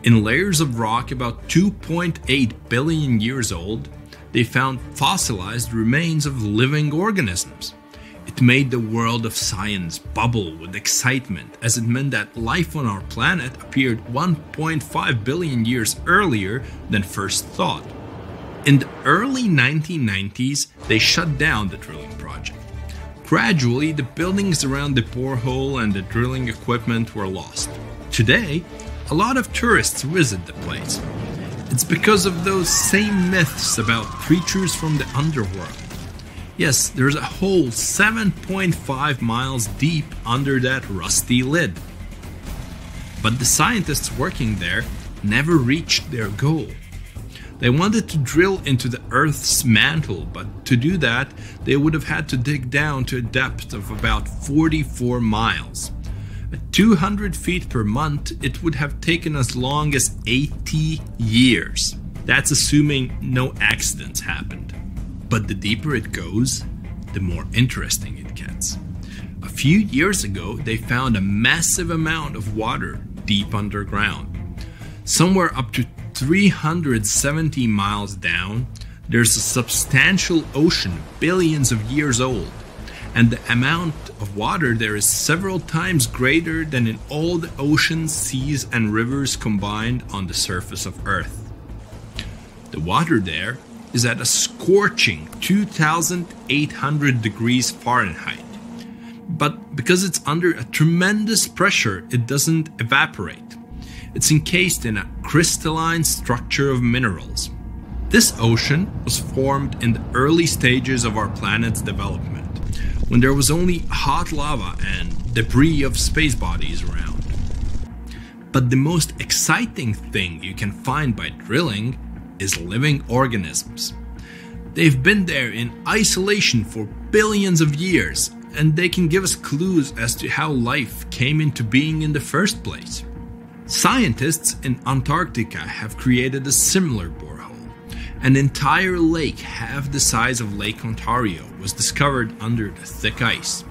E: In layers of rock about 2.8 billion years old, they found fossilized remains of living organisms. It made the world of science bubble with excitement, as it meant that life on our planet appeared 1.5 billion years earlier than first thought. In the early 1990s, they shut down the drilling project. Gradually, the buildings around the borehole and the drilling equipment were lost. Today, a lot of tourists visit the place. It's because of those same myths about creatures from the underworld. Yes, there's a hole 7.5 miles deep under that rusty lid. But the scientists working there never reached their goal. They wanted to drill into the Earth's mantle, but to do that, they would have had to dig down to a depth of about 44 miles. At 200 feet per month, it would have taken as long as 80 years. That's assuming no accidents happened. But the deeper it goes, the more interesting it gets. A few years ago, they found a massive amount of water deep underground. Somewhere up to 370 miles down, there's a substantial ocean billions of years old, and the amount of water there is several times greater than in all the oceans, seas, and rivers combined on the surface of Earth. The water there is at a scorching 2,800 degrees Fahrenheit, but because it's under a tremendous pressure, it doesn't evaporate. It's encased in a crystalline structure of minerals. This ocean was formed in the early stages of our planet's development, when there was only hot lava and debris of space bodies around. But the most exciting thing you can find by drilling is living organisms. They've been there in isolation for billions of years, and they can give us clues as to how life came into being in the first place. Scientists in Antarctica have created a similar borehole. An entire lake half the size of Lake Ontario was discovered under the thick ice.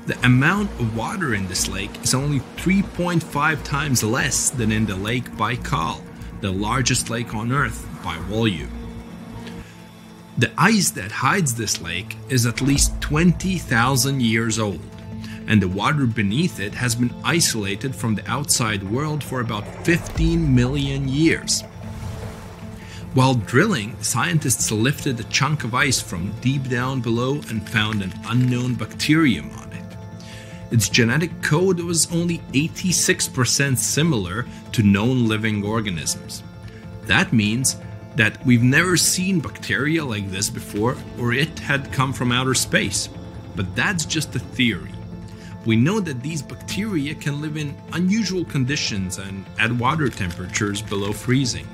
E: The amount of water in this lake is only 3.5 times less than in the Lake Baikal, the largest lake on Earth by volume. The ice that hides this lake is at least 20,000 years old, and the water beneath it has been isolated from the outside world for about 15 million years. While drilling, scientists lifted a chunk of ice from deep down below and found an unknown bacterium on it. Its genetic code was only 86% similar to known living organisms. That means that we've never seen bacteria like this before, or it had come from outer space. But that's just a theory. We know that these bacteria can live in unusual conditions and at water temperatures below freezing.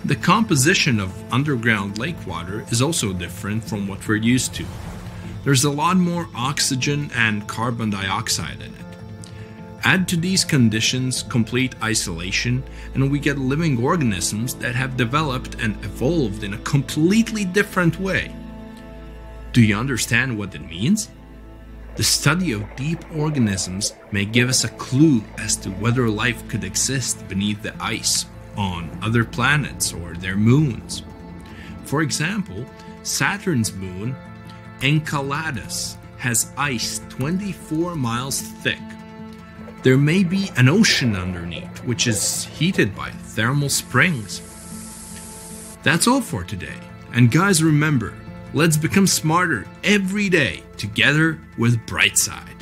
E: The composition of underground lake water is also different from what we're used to. There's a lot more oxygen and carbon dioxide in it. Add to these conditions complete isolation, and we get living organisms that have developed and evolved in a completely different way. Do you understand what it means? The study of deep organisms may give us a clue as to whether life could exist beneath the ice on other planets or their moons. For example, Saturn's moon, Enceladus, has ice 24 miles thick. There may be an ocean underneath, which is heated by thermal springs. That's all for today. And guys, remember, let's become smarter every day together with Brightside.